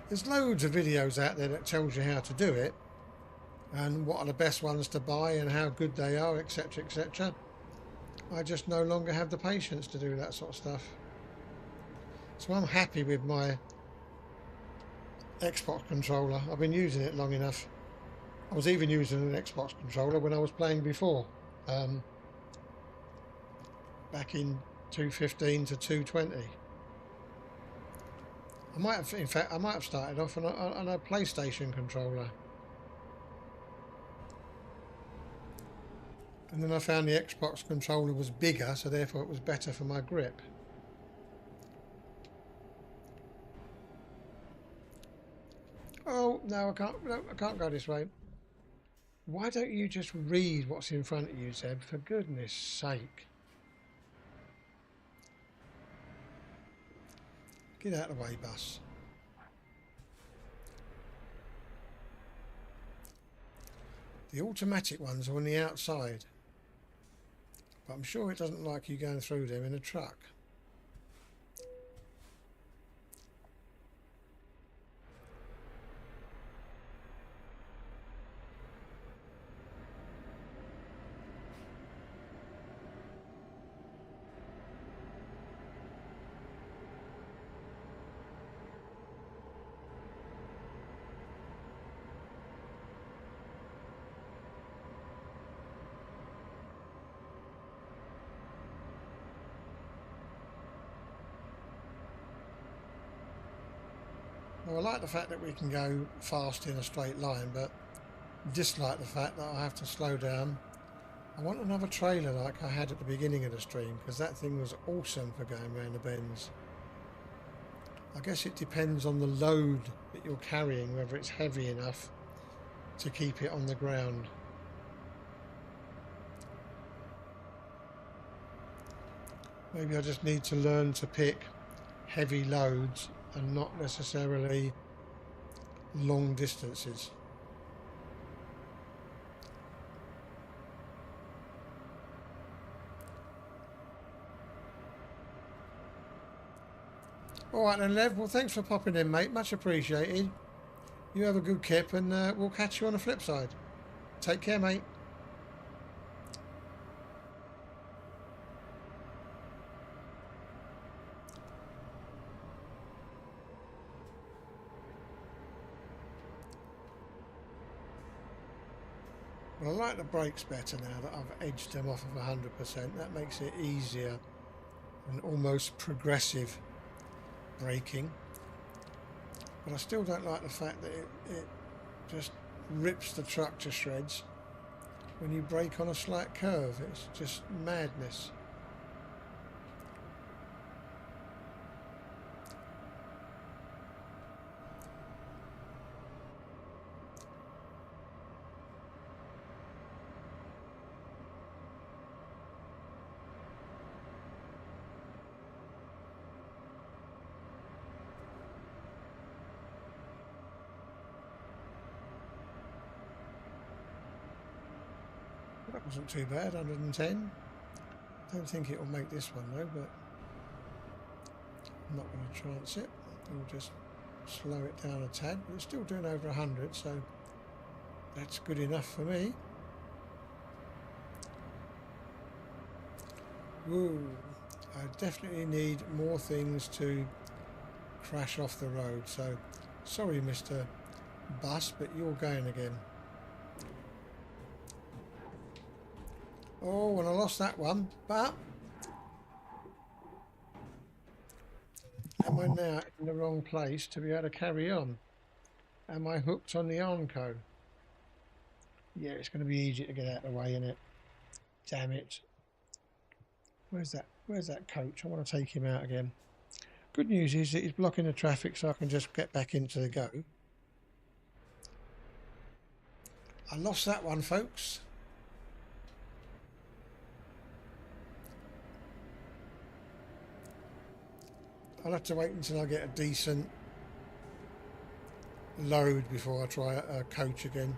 There's loads of videos out there that tells you how to do it and what are the best ones to buy and how good they are, etc, etc. I just no longer have the patience to do that sort of stuff. So I'm happy with my Xbox controller. I've been using it long enough. I was even using an Xbox controller when I was playing before, back in 215 to 220. I might have, in fact, I might have started off on a PlayStation controller, and then I found the Xbox controller was bigger, so therefore it was better for my grip. Oh no, I can't. No, I can't go this way. Why don't you just read what's in front of you, Zeb? For goodness sake. Get out of the way, bus. The automatic ones are on the outside, but I'm sure it doesn't like you going through them in a truck. Well, I like the fact that we can go fast in a straight line, but dislike the fact that I have to slow down. I want another trailer like I had at the beginning of the stream, because that thing was awesome for going around the bends. I guess it depends on the load that you're carrying, whether it's heavy enough to keep it on the ground. Maybe I just need to learn to pick heavy loads and not necessarily long distances. Alright then, Lev, well thanks for popping in, mate, much appreciated. You have a good kip, and we'll catch you on the flip side. Take care, mate. Well, I like the brakes better now that I've edged them off of 100%. That makes it easier and almost progressive braking. But I still don't like the fact that it just rips the truck to shreds when you brake on a slight curve. It's just madness. That wasn't too bad, 110. Don't think it will make this one though, but I'm not going to chance it. We'll just slow it down a tad, but it's still doing over 100, so that's good enough for me. Woo! I definitely need more things to crash off the road, so sorry Mr. Bus, but you're going again. Oh, and I lost that one, but am I now in the wrong place to be able to carry on? Am I hooked on the Armco? Yeah, it's going to be easy to get out of the way, isn't it? Damn it. Where's that? Where's that coach? I want to take him out again. Good news is that he's blocking the traffic, so I can just get back into the go. I lost that one, folks. I'll have to wait until I get a decent load before I try a coach again.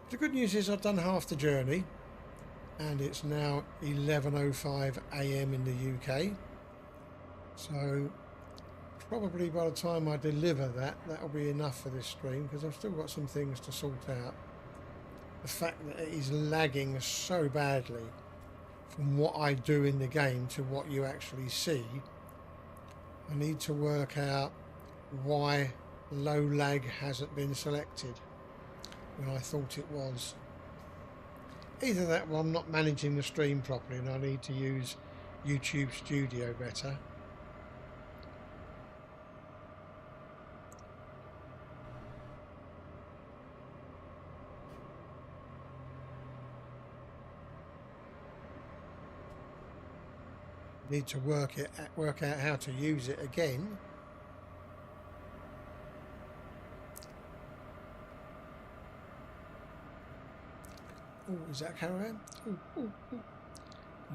The good news is I've done half the journey, and it's now 11:05 a.m. in the UK. So probably by the time I deliver that, that'll be enough for this stream, because I've still got some things to sort out. The fact that it is lagging so badly from what I do in the game to what you actually see, I need to work out why low lag hasn't been selected when I thought it was. Either that or I'm not managing the stream properly and I need to use YouTube Studio better. Need to work out how to use it again. Oh, is that a caravan? Oh.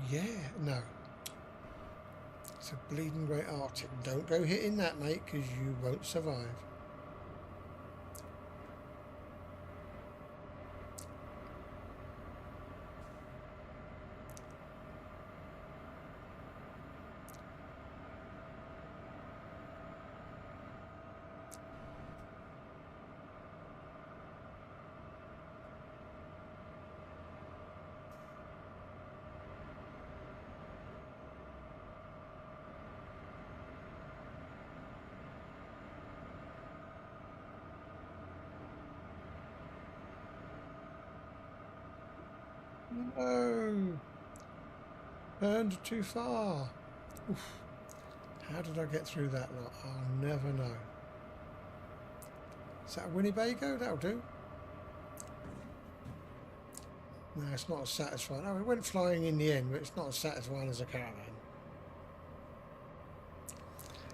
Yeah, no. It's a bleeding great Arctic. Don't go hitting that, mate, because you won't survive. No! Turned too far. Oof. How did I get through that lot? I'll never know. Is that a Winnebago? That'll do. No, it's not as satisfying. Oh, it went flying in the end, but it's not as satisfying as a caravan.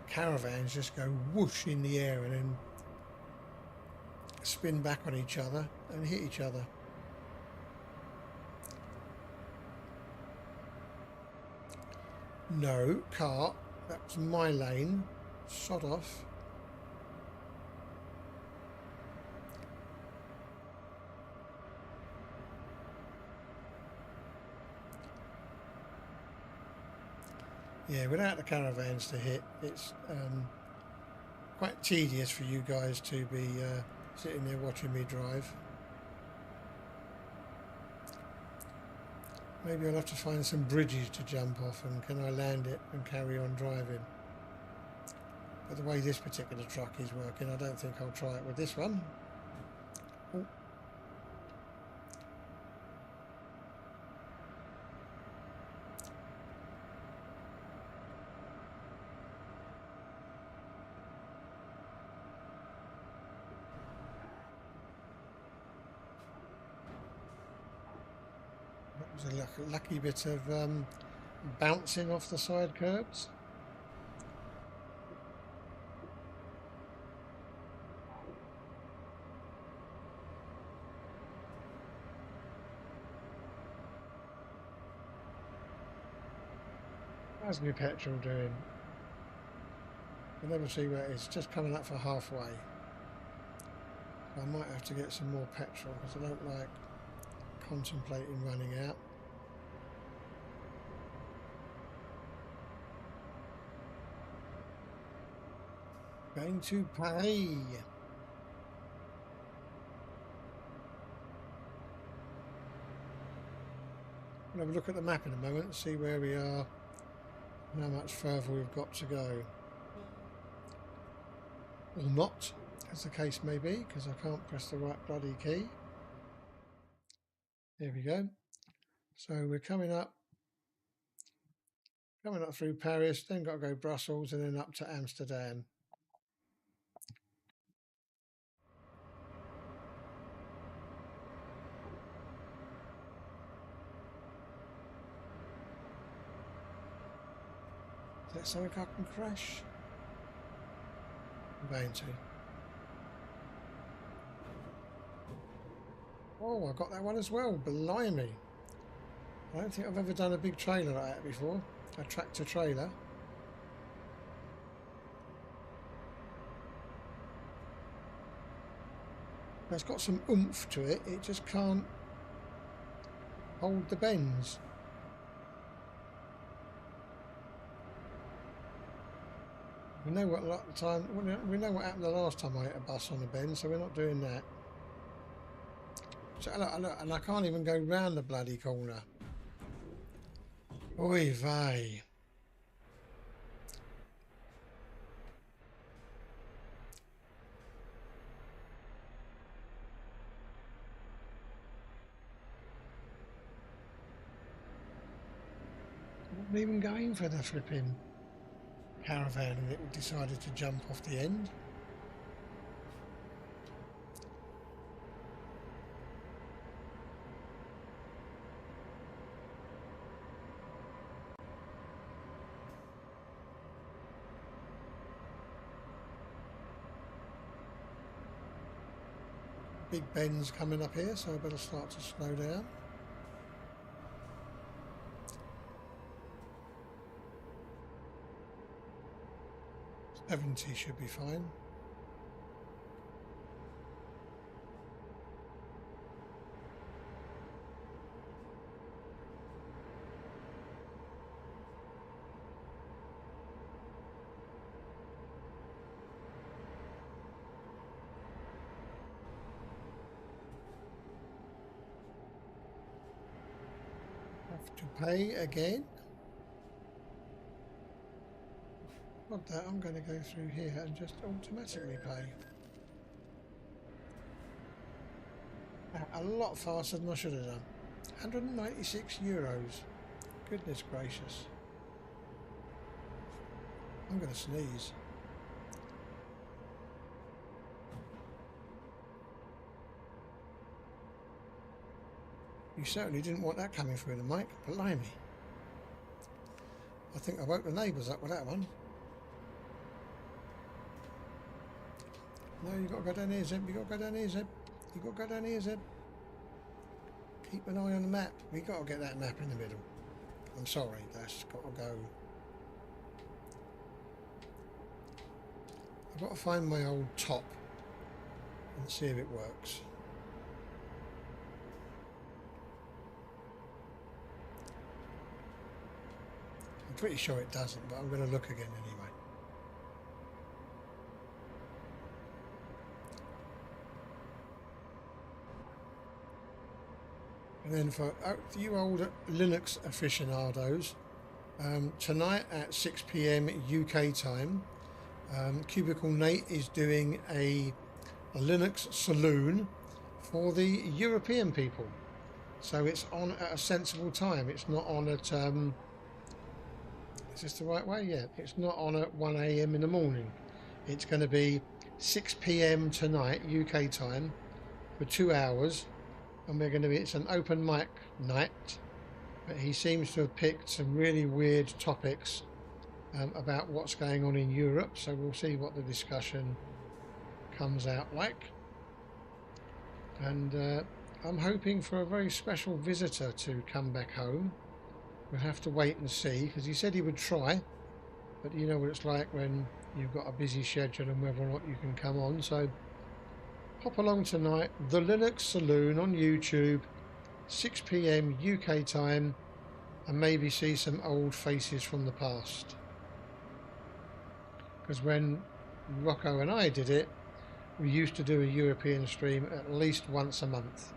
Caravans just go whoosh in the air and then spin back on each other and hit each other. No, cart. That was my lane. Sod off. Yeah, without the caravans to hit, it's quite tedious for you guys to be sitting there watching me drive. Maybe I'll have to find some bridges to jump off, and can I land it and carry on driving? But the way this particular truck is working, I don't think I'll try it with this one. Oh. That was a lucky bit of bouncing off the side curbs. How's my petrol doing? I'll never see where it's just coming up for halfway. I might have to get some more petrol because I don't like contemplating running out. Going to pay. We'll have a look at the map in a moment and see where we are and how much further we've got to go. Or not, as the case may be, because I can't press the right bloody key. There we go. So we're coming up Coming up through Paris, then got to go Brussels and then up to Amsterdam. Is that something I can crash? I'm going to. Oh, I got that one as well. Blimey. I don't think I've ever done a big trailer like that before. A tractor trailer. It's got some oomph to it. It just can't hold the bends. We know what a lot of the time. We know what happened the last time I hit a bus on a bend, so we're not doing that. So look, and I can't even go round the bloody corner. Oy vey. I wasn't even going for the flipping caravan and it decided to jump off the end. Big bends coming up here, so I better start to slow down. 70 should be fine. Have to pay again. Not that, I'm going to go through here and just automatically pay. A lot faster than I should have done. 196 euros. Goodness gracious. I'm going to sneeze. You certainly didn't want that coming through the mic, blimey. I think I woke the neighbours up with that one. No, you've got to go down here, Zeb. You've got to go down here, Zeb. You've got to go down here, Zeb. Keep an eye on the map. We've got to get that map in the middle. I'm sorry, that's got to go. I've got to find my old top and see if it works. I'm pretty sure it doesn't, but I'm going to look again anyway. And then for you old Linux aficionados, tonight at 6 PM UK time, Cubicle Nate is doing a Linux saloon for the European people. So it's on at a sensible time. It's not on at, is this the right way? Yeah, it's not on at 1 AM in the morning. It's going to be 6 PM tonight UK time for 2 hours. And we're going to be, it's an open mic night, but he seems to have picked some really weird topics about what's going on in Europe, so we'll see what the discussion comes out like. And I'm hoping for a very special visitor to come back home. We'll have to wait and see, because he said he would try, but you know what it's like when you've got a busy schedule and whether or not you can come on. So hop along tonight, the Linux Saloon on YouTube, 6 PM UK time, and maybe see some old faces from the past. Because when Rocco and I did it, we used to do a European stream at least once a month.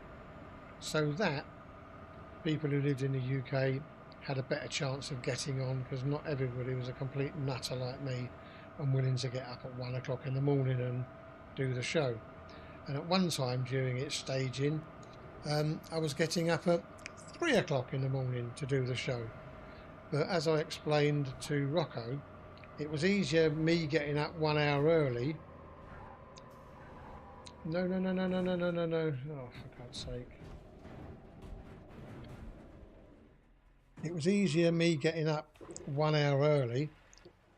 So that people who lived in the UK had a better chance of getting on, because not everybody was a complete nutter like me and willing to get up at 1 o'clock in the morning and do the show. And at one time during its staging, I was getting up at 3 o'clock in the morning to do the show. But as I explained to Rocco, it was easier me getting up 1 hour early. No, no, no, no, no, no, no, no, no. Oh, for God's sake. It was easier me getting up 1 hour early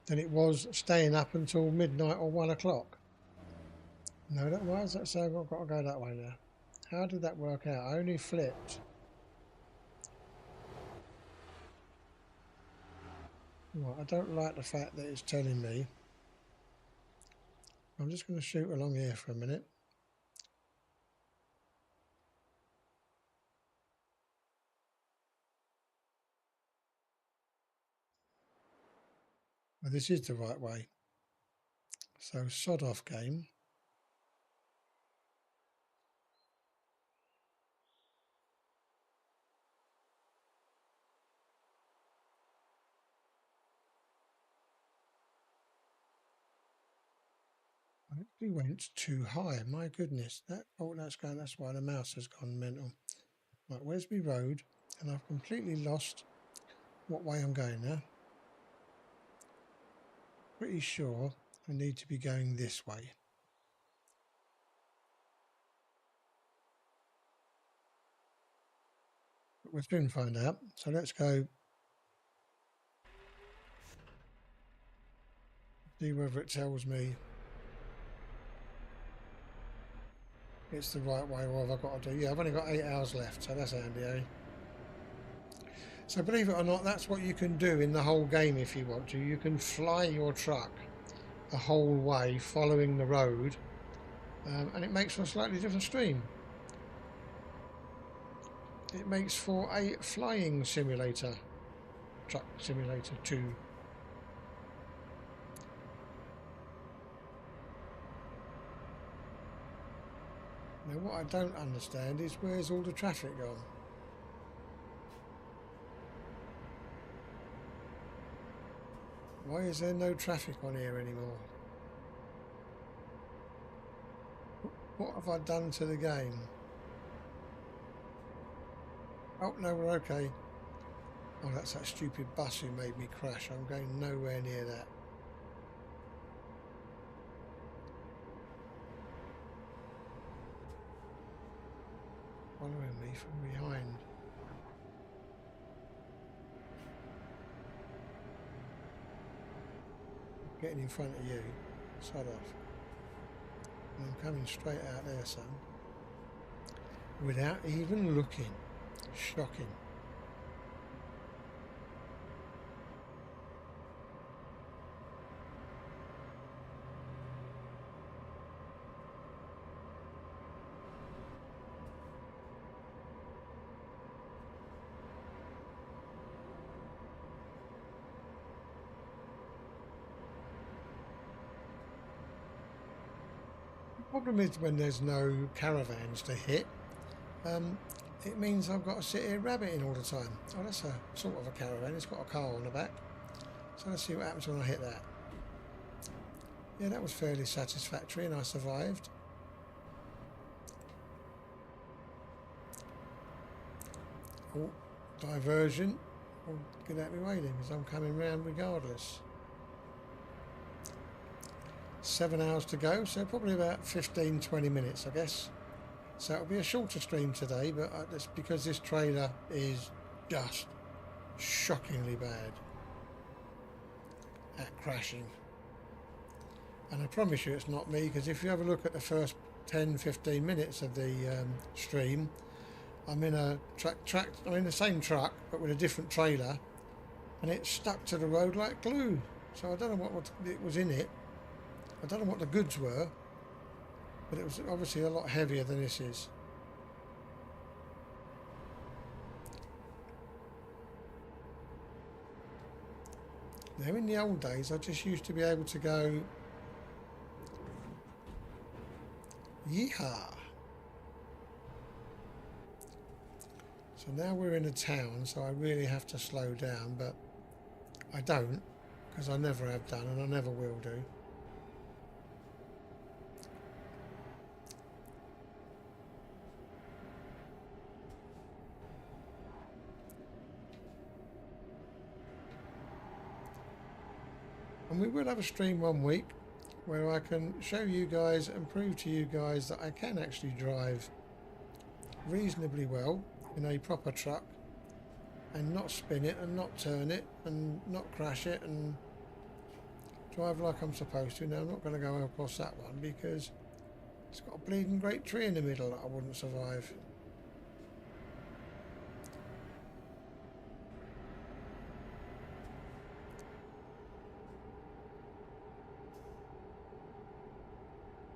than it was staying up until midnight or 1 o'clock. No, why is that so? I've got to go that way now. How did that work out? I only flipped. Right, I don't like the fact that it's telling me. I'm just going to shoot along here for a minute. Well, this is the right way. So sod off game. I actually went too high. My goodness. That's why the mouse has gone mental. Right, where's my road? And I've completely lost what way I'm going now. Pretty sure I need to be going this way. But we'll soon find out. So let's go see whether it tells me it's the right way or have I got to do. Yeah, I've only got 8 hours left, so that's handy, eh? So believe it or not, that's what you can do in the whole game if you want to. You can fly your truck the whole way following the road, and it makes for a slightly different stream. It makes for a flying simulator, Truck Simulator 2. Now what I don't understand is where's all the traffic gone? Why is there no traffic on here anymore? What have I done to the game? Oh, no, we're okay. Oh, that's that stupid bus who made me crash. I'm going nowhere near that. Following me from behind. Getting in front of you. Sod off. And I'm coming straight out there, son. Without even looking. Shocking. The problem is when there's no caravans to hit, it means I've got to sit here rabbiting all the time. Oh, that's a sort of a caravan. It's got a car on the back. So let's see what happens when I hit that. Yeah, that was fairly satisfactory and I survived. Oh, diversion. Oh, get out of my way then, because I'm coming round regardless. 7 hours to go, so probably about 15-20 minutes, I guess. So it'll be a shorter stream today, but that's because this trailer is just shockingly bad at crashing. And I promise you it's not me, because if you have a look at the first 10-15 minutes of the stream, I'm in a I'm in the same truck but with a different trailer, and it's stuck to the road like glue. So I don't know what it was in it. I don't know what the goods were, but it was obviously a lot heavier than this is. Now in the old days I just used to be able to go yeehaw. So now we're in a town, so I really have to slow down, but I don't, because I never have done and I never will do. And we will have a stream one week where I can show you guys and prove to you guys that I can actually drive reasonably well in a proper truck and not spin it and not turn it and not crash it and drive like I'm supposed to. Now I'm not going to go across that one because it's got a bleeding great tree in the middle that I wouldn't survive.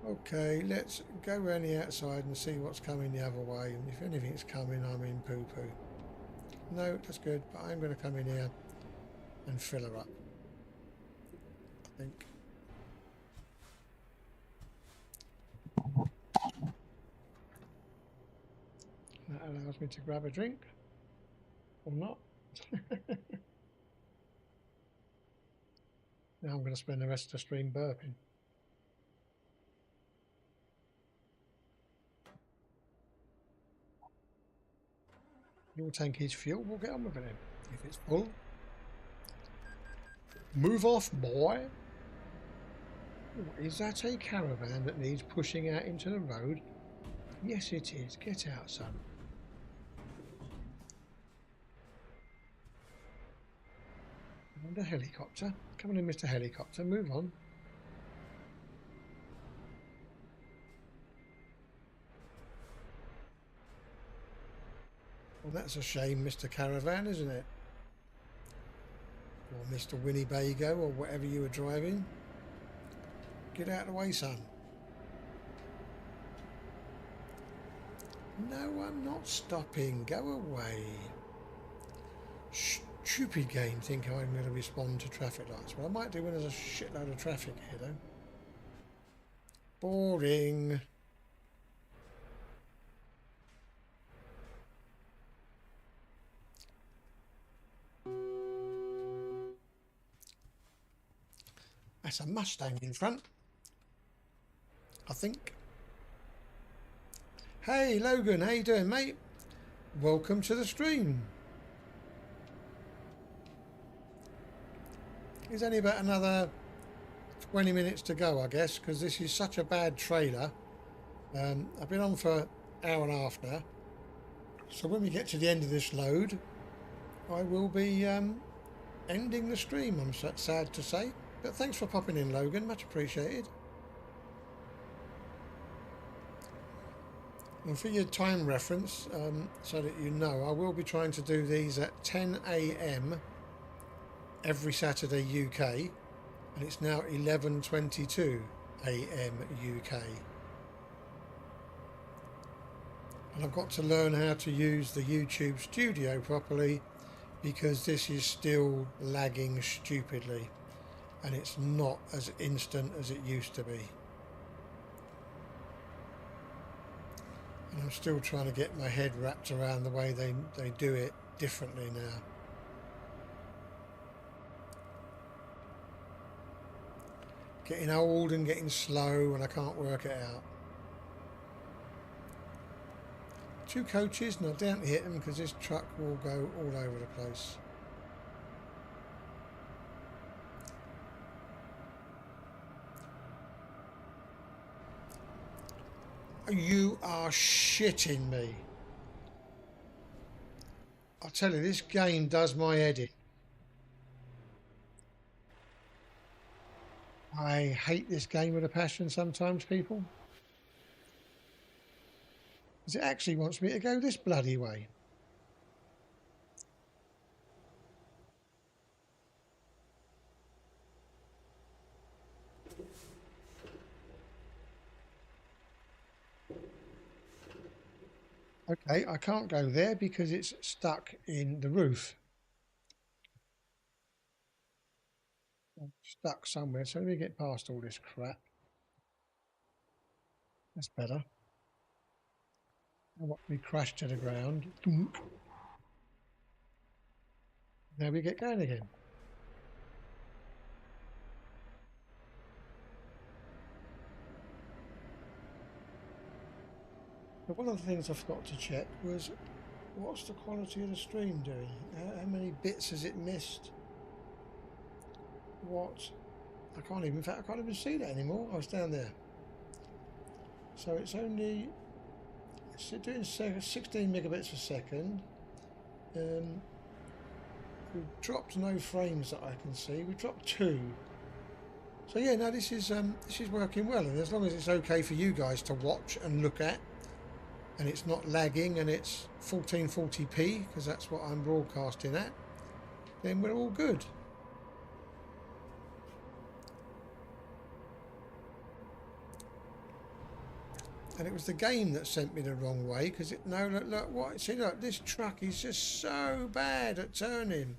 Okay, let's go around the outside and see what's coming the other way, and if anything's coming I'm in poo-poo. No, that's good, but I'm going to come in here and fill her up, I think. That allows me to grab a drink, or not. Now I'm going to spend the rest of the stream burping. Your tank is fuel, we'll get on with it then. If it's full, move off, boy. Ooh, is that a caravan that needs pushing out into the road? Yes, it is. Get out, son. And a helicopter. Come on in, Mr. Helicopter. Move on. Well, that's a shame, Mr. Caravan, isn't it? Or Mr. Winnebago, or whatever you were driving. Get out of the way, son. No, I'm not stopping. Go away. Stupid game think I'm going to respond to traffic lights. Well, I might do when there's a shitload of traffic here, though. Boring. That's a Mustang in front, I think. Hey Logan, how you doing, mate? Welcome to the stream. There's only about another 20 minutes to go, I guess, because this is such a bad trailer. I've been on for an hour and a half now. So when we get to the end of this load, I will be ending the stream, I'm sad to say. But thanks for popping in, Logan. Much appreciated. And for your time reference, so that you know, I will be trying to do these at 10 AM every Saturday UK, and it's now 11:22 AM UK. And I've got to learn how to use the YouTube studio properly because this is still lagging stupidly and it's not as instant as it used to be. And I'm still trying to get my head wrapped around the way they do it differently now. Getting old and getting slow and I can't work it out. 2 coaches and I doubt to hit them because this truck will go all over the place. You are shitting me. I'll tell you, this game does my head in. I hate this game with a passion sometimes, people. Because it actually wants me to go this bloody way. Okay, I can't go there because it's stuck in the roof. I'm stuck somewhere, so let me get past all this crap. That's better. I want me crash to the ground. Now we get going again. But one of the things I forgot to check was what's the quality of the stream doing? How many bits has it missed? What I can't even, in fact, I can't even see that anymore. I was down there. So it's only, it's doing 16 megabits a second. We've dropped no frames that I can see. We've dropped 2. So yeah, no, this is working well, and as long as it's okay for you guys to watch and look at, and it's not lagging, and it's 1440p because that's what I'm broadcasting at, then we're all good. And it was the game that sent me the wrong way, because it, no, look, what, see, look, this truck is just so bad at turning.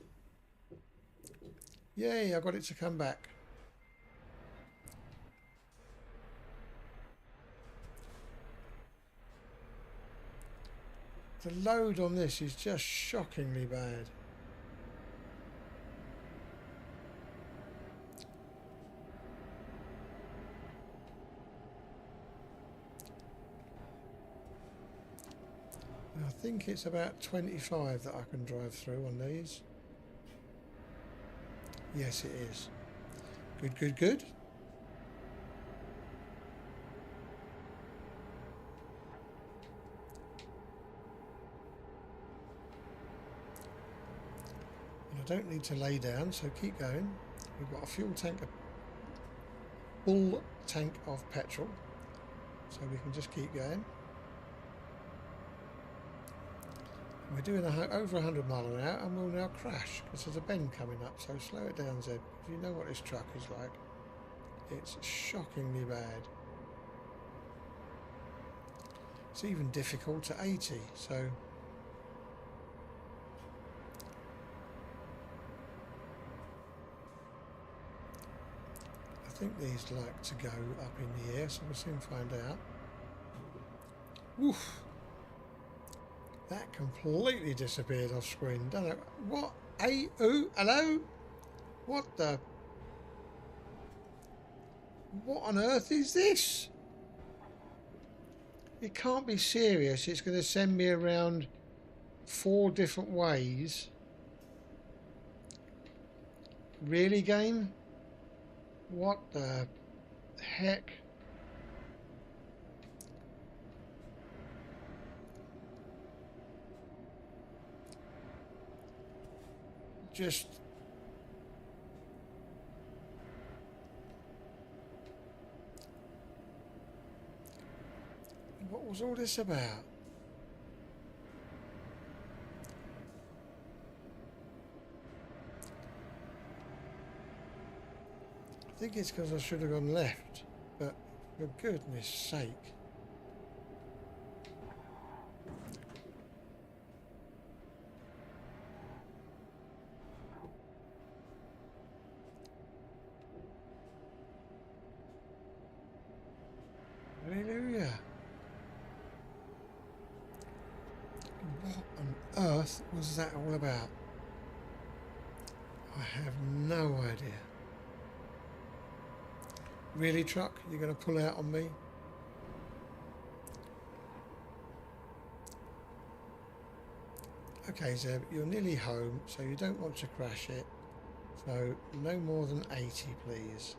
Yay, I got it to come back. The load on this is just shockingly bad. I think it's about 25 that I can drive through on these. Yes, it is. Good, good, good. And I don't need to lay down, so keep going. We've got a fuel tank, a full tank of petrol, so we can just keep going. We're doing over 100 miles an hour, and we'll now crash because there's a bend coming up, so slow it down, Zeb. If you know what this truck is like, it's shockingly bad. It's even difficult at 80, so I think these like to go up in the air, so we'll soon find out. Woof! That completely disappeared off screen. Don't know what. Hey, ooh, hello? What the? What on earth is this? It can't be serious. It's going to send me around 4 different ways. Really, game? What the heck? Just what was all this about? I think it's because I should have gone left, but for goodness sake. Hallelujah. What on earth was that all about? I have no idea. Really, truck? You're going to pull out on me? Okay, Zeb, you're nearly home, so you don't want to crash it. So, no more than 80, please.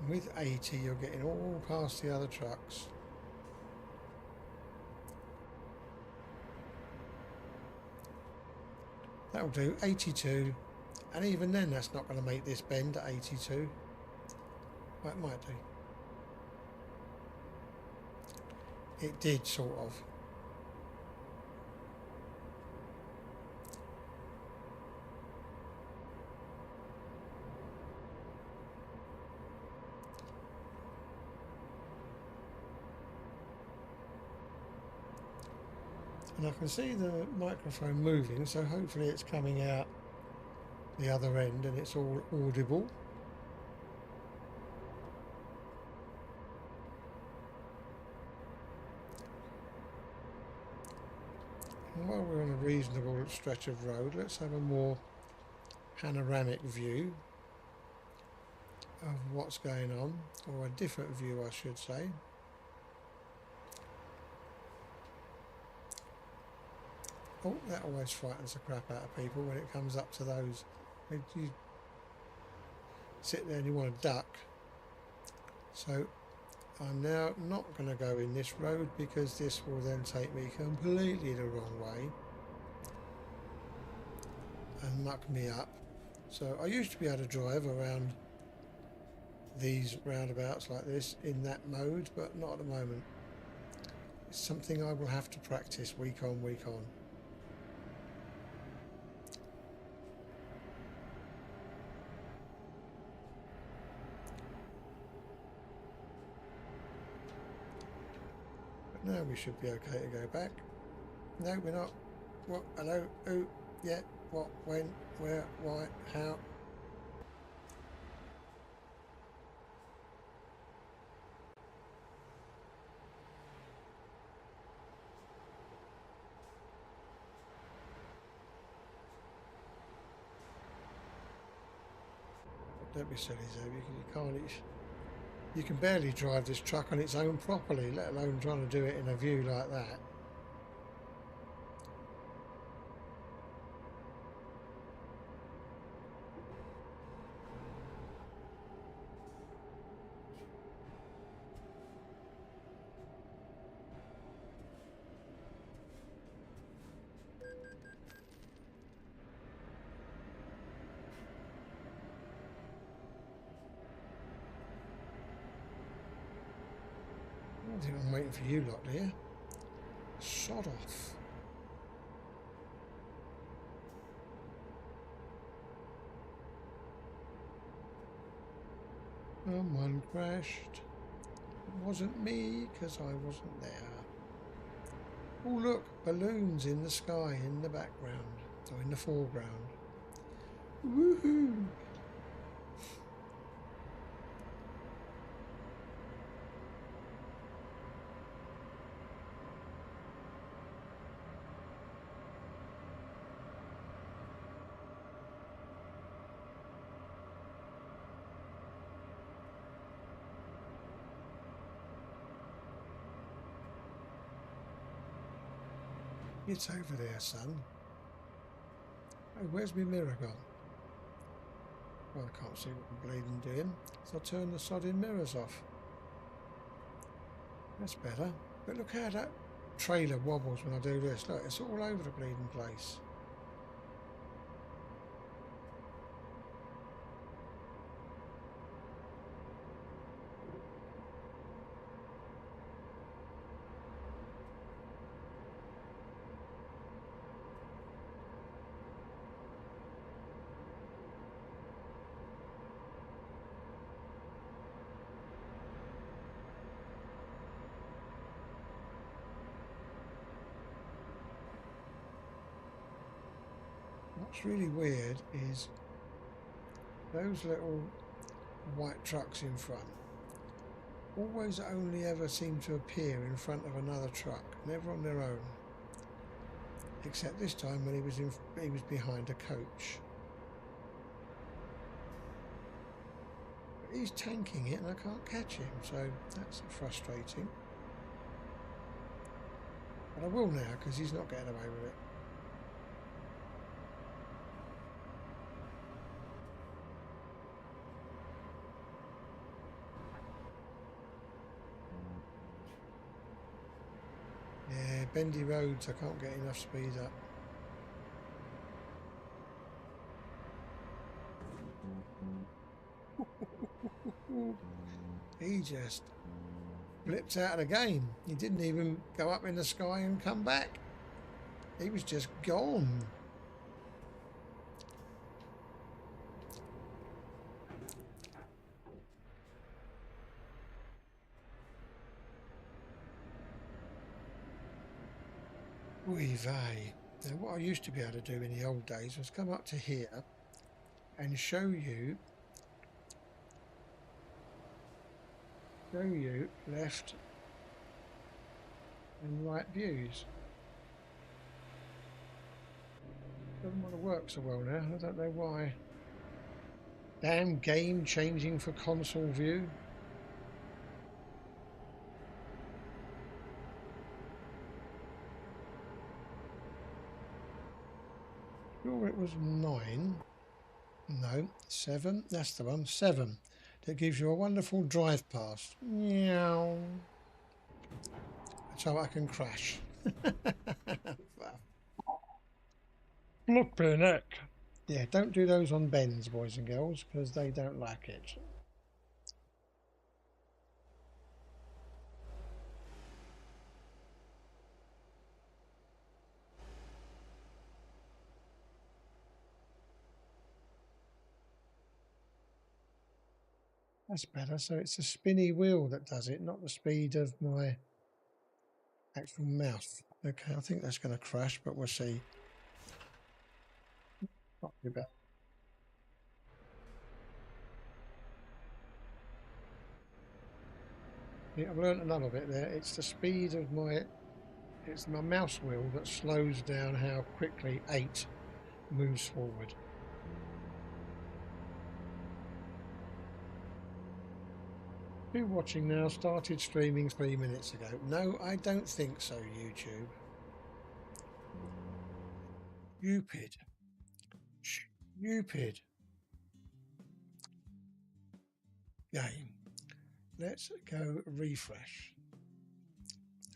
And with 80, you're getting all past the other trucks. That'll do, 82. And even then, that's not going to make this bend at 82. Well, it might do. It did, sort of. And I can see the microphone moving, so hopefully it's coming out the other end and it's all audible. And while we're on a reasonable stretch of road, let's have a more panoramic view of what's going on, or a different view I should say. Oh, that always frightens the crap out of people when it comes up to those. You sit there and you want to duck. So I'm now not going to go in this road because this will then take me completely the wrong way and muck me up. So I used to be able to drive around these roundabouts like this in that mode, but not at the moment. It's something I will have to practice week on, week on. But now we should be okay to go back. No, we're not. What? Hello? Who? Yeah. What? When? Where? Why? How? Don't be silly, Zoe. You can't. You can barely drive this truck on its own properly, let alone trying to do it in a view like that. I think I'm waiting for you lot here. Sod off. Someone crashed. It wasn't me, because I wasn't there. Oh look, balloons in the sky in the background, or in the foreground. Woohoo! It's over there, son. Oh, where's my mirror gone? Well, I can't see what I'm bleeding doing, so I'll turn the sodding mirrors off. That's better. But look how that trailer wobbles when I do this. Look, it's all over the bleeding place. What's really weird is those little white trucks in front always only ever seem to appear in front of another truck, never on their own. Except this time when he was behind a coach. But he's tanking it and I can't catch him, so that's frustrating. But I will now because he's not getting away with it. Yeah, bendy roads, I can't get enough speed up. He just blipped out of the game. He didn't even go up in the sky and come back. He was just gone. Oy vey. Now what I used to be able to do in the old days was come up to here and show you left and right views. Doesn't want to work so well now. I don't know why. Damn game changing for console view. Sure, it was 9. No, 7. That's the one. 7. That gives you a wonderful drive past. Meow. So I can crash. Flipping heck. Yeah, don't do those on bends, boys and girls, because they don't like it. That's better. So it's a spinny wheel that does it, not the speed of my actual mouse. Okay, I think that's going to crash, but we'll see. Not too bad. Yeah, I've learned another bit there. It's the speed of it's my mouse wheel that slows down how quickly 8 moves forward. Who watching now started streaming 3 minutes ago? No, I don't think so, YouTube. Stupid. Stupid. Game. Let's go refresh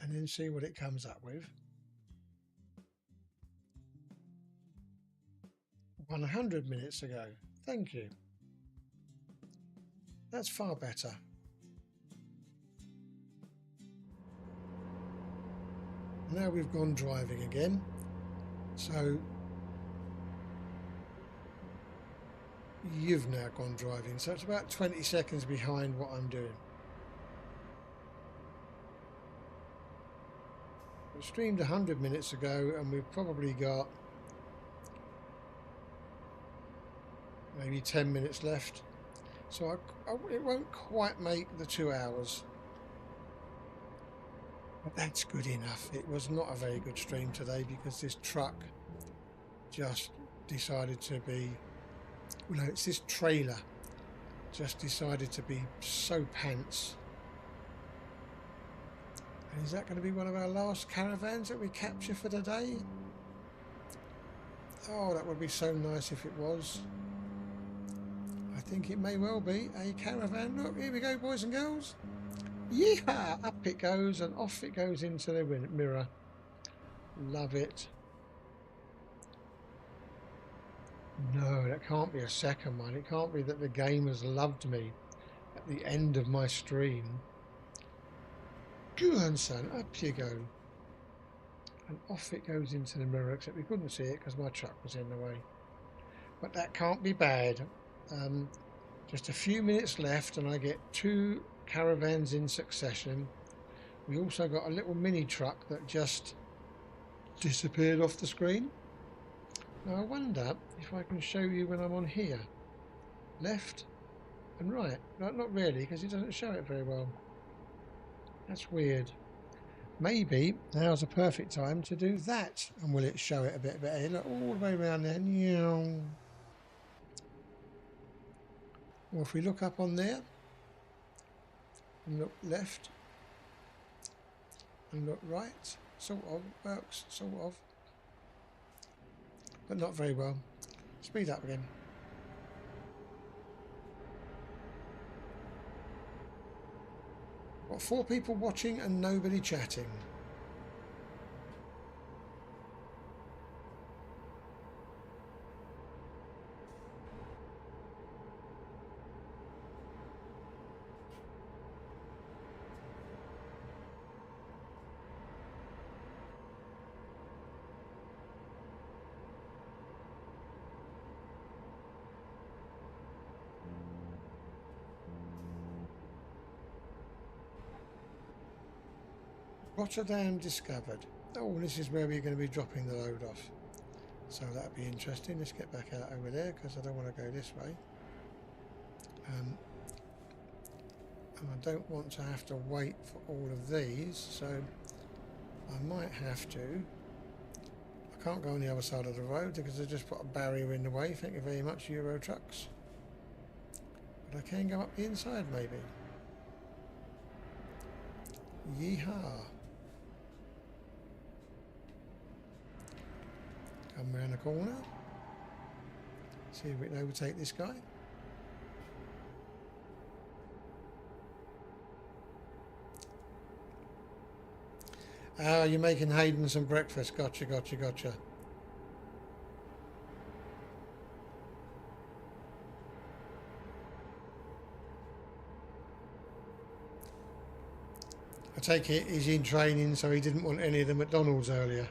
and then see what it comes up with. 100 minutes ago. Thank you. That's far better. Now we've gone driving again. So you've now gone driving. So it's about 20 seconds behind what I'm doing. I streamed 100 minutes ago and we've probably got maybe 10 minutes left. So it won't quite make the 2 hours. But that's good enough. It was not a very good stream today because this truck just decided to be, well, no, it's this trailer just decided to be so pants. And is that going to be one of our last caravans that we capture for the day? Oh, that would be so nice if it was. I think it may well be a caravan. Look, here we go, boys and girls. Yeehaw! Up it goes and off it goes into the mirror. Love it. No, that can't be a second one. It can't be that the game has loved me at the end of my stream. Go on, son, up you go. And off it goes into the mirror, except we couldn't see it because my truck was in the way. But that can't be bad. Just a few minutes left and I get 2 caravans in succession. We also got a little mini truck that just disappeared off the screen. Now I wonder if I can show you when I'm on here. Left and right. No, not really, because it doesn't show it very well. That's weird. Maybe now's a perfect time to do that. And will it show it a bit better? Look, all the way around there. Or if we look up on there and look left and look right, sort of works, sort of, but not very well. Speed up again. Got 4 people watching and nobody chatting. Rotterdam discovered. Oh, this is where we're going to be dropping the load off. So that'll be interesting. Let's get back out over there because I don't want to go this way. And I don't want to have to wait for all of these, so I might have to. I can't go on the other side of the road because I just put a barrier in the way. Thank you very much, Euro trucks. But I can go up the inside maybe. Yeehaw. Come round the corner. See if we can overtake this guy. Ah, you're making Hayden some breakfast. Gotcha, gotcha, gotcha. I take it he's in training, so he didn't want any of the McDonald's earlier.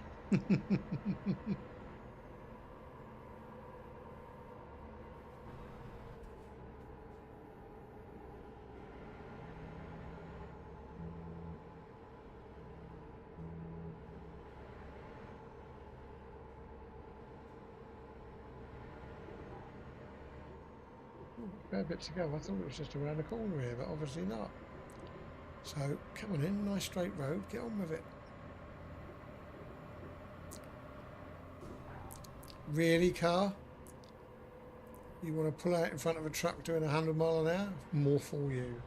Fair bit to go. I thought it was just around the corner here, but obviously not. So, come on in, nice straight road, get on with it. Really, car? You want to pull out in front of a truck doing 100 miles an hour? More for you.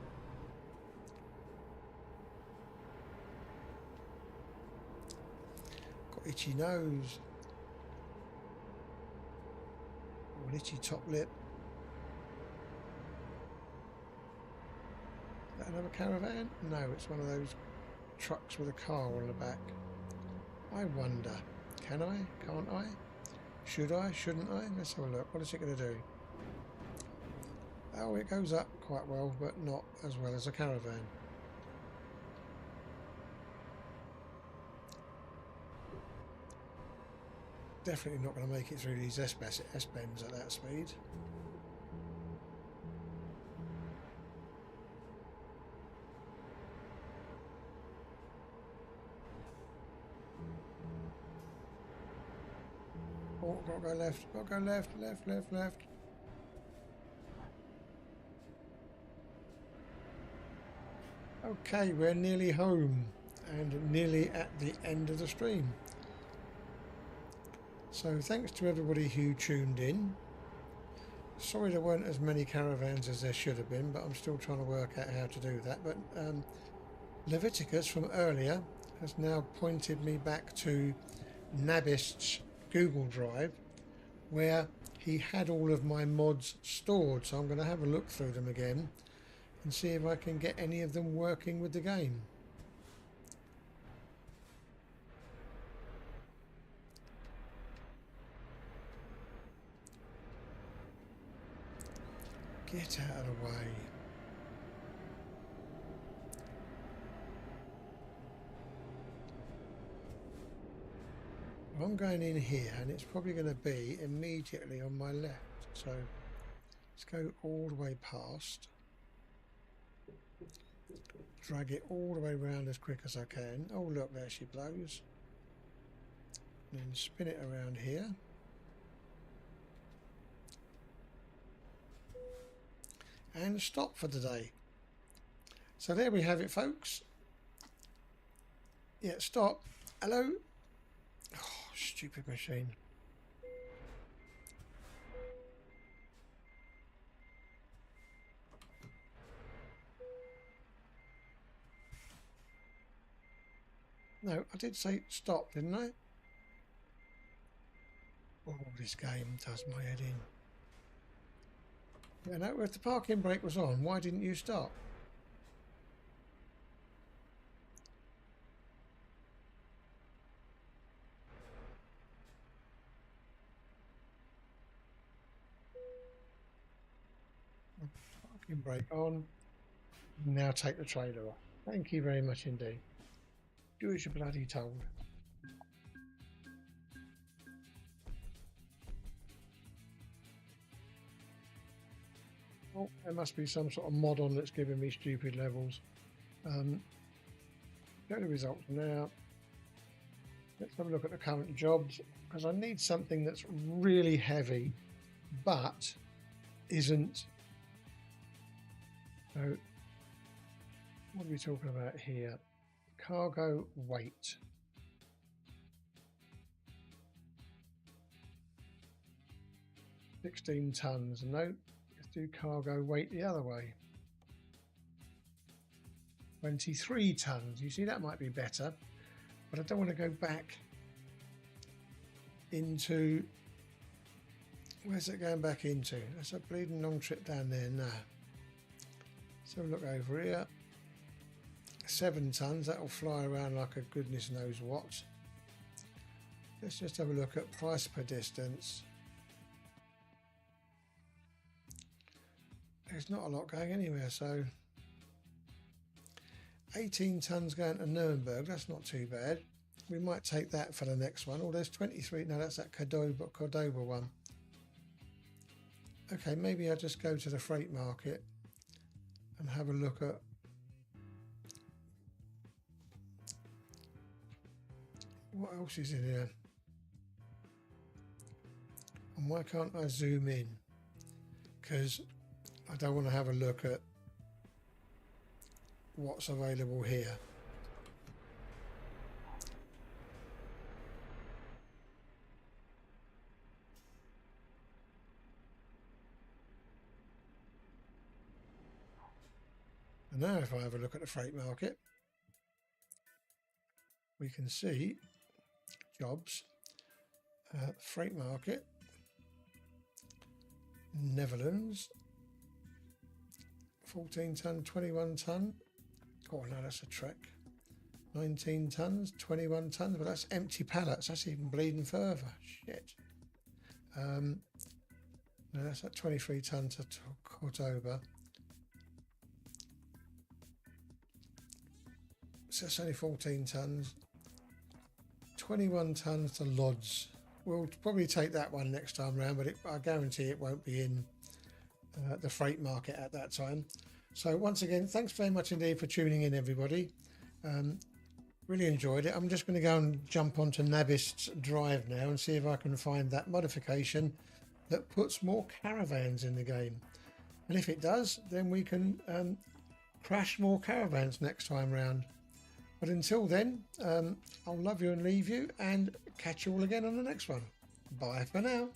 Got itchy nose. Or an itchy top lip. Is that another caravan? No, it's one of those trucks with a car on the back. I wonder, can I? Can't I? Should I? Shouldn't I? Let's have a look. What is it going to do? Oh, it goes up quite well, but not as well as a caravan. Definitely not going to make it through these S-bends at that speed. Oh, got to go left, got to go left, left. Okay, we're nearly home and nearly at the end of the stream. So thanks to everybody who tuned in. Sorry there weren't as many caravans as there should have been, but I'm still trying to work out how to do that. But Leviticus from earlier has now pointed me back to Nabist's Google Drive, where he had all of my mods stored. So I'm going to have a look through them again and see if I can get any of them working with the game. Get out of the way. I'm going in here and it's probably going to be immediately on my left. So let's go all the way past. Drag it all the way around as quick as I can. Oh look, there she blows. And then spin it around here. And stop for today. So there we have it, folks. Yeah, stop. Hello. Oh, stupid machine. No, I did say stop, didn't I? Oh, this game does my head in. Yeah, no, if the parking brake was on, why didn't you stop? Parking brake on. Now take the trailer off. Thank you very much indeed. Do as you're bloody told. Oh, there must be some sort of mod on that's giving me stupid levels. Go to results now. Let's have a look at the current jobs, because I need something that's really heavy but isn't. So what are we talking about here? Cargo weight. $16 tons. No, let's do cargo weight the other way. 23 tons. You see, that might be better, but I don't want to go back into Where's it going back into? That's a bleeding long trip down there. Nah. So look over here. 7 tons. That'll fly around like a goodness knows what. Let's just have a look at price per distance. There's not a lot going anywhere, so 18 tons going to Nuremberg, that's not too bad. We might take that for the next one. Oh, there's 23, no, that's that Cordoba one. Okay, maybe I'll just go to the freight market and have a look at what else is in here. And why can't I zoom in? Because I don't want to have a look at what's available here. And now if I have a look at the freight market, we can see jobs, freight market, Netherlands, 14 ton, 21 ton. Oh no, that's a trek. 19 tons, 21 tons, but that's empty pallets. That's even bleeding further. Shit. No, that's at 23 ton to Cordoba. So that's only 14 tons. 21 tons to Lodz. We'll probably take that one next time round, but I guarantee it won't be in the freight market at that time. So once again, thanks very much indeed for tuning in, everybody. Really enjoyed it. I'm just going to go and jump onto Nabist's Drive now and see if I can find that modification that puts more caravans in the game. And if it does, then we can crash more caravans next time round. But until then, I'll love you and leave you and catch you all again on the next one. Bye for now.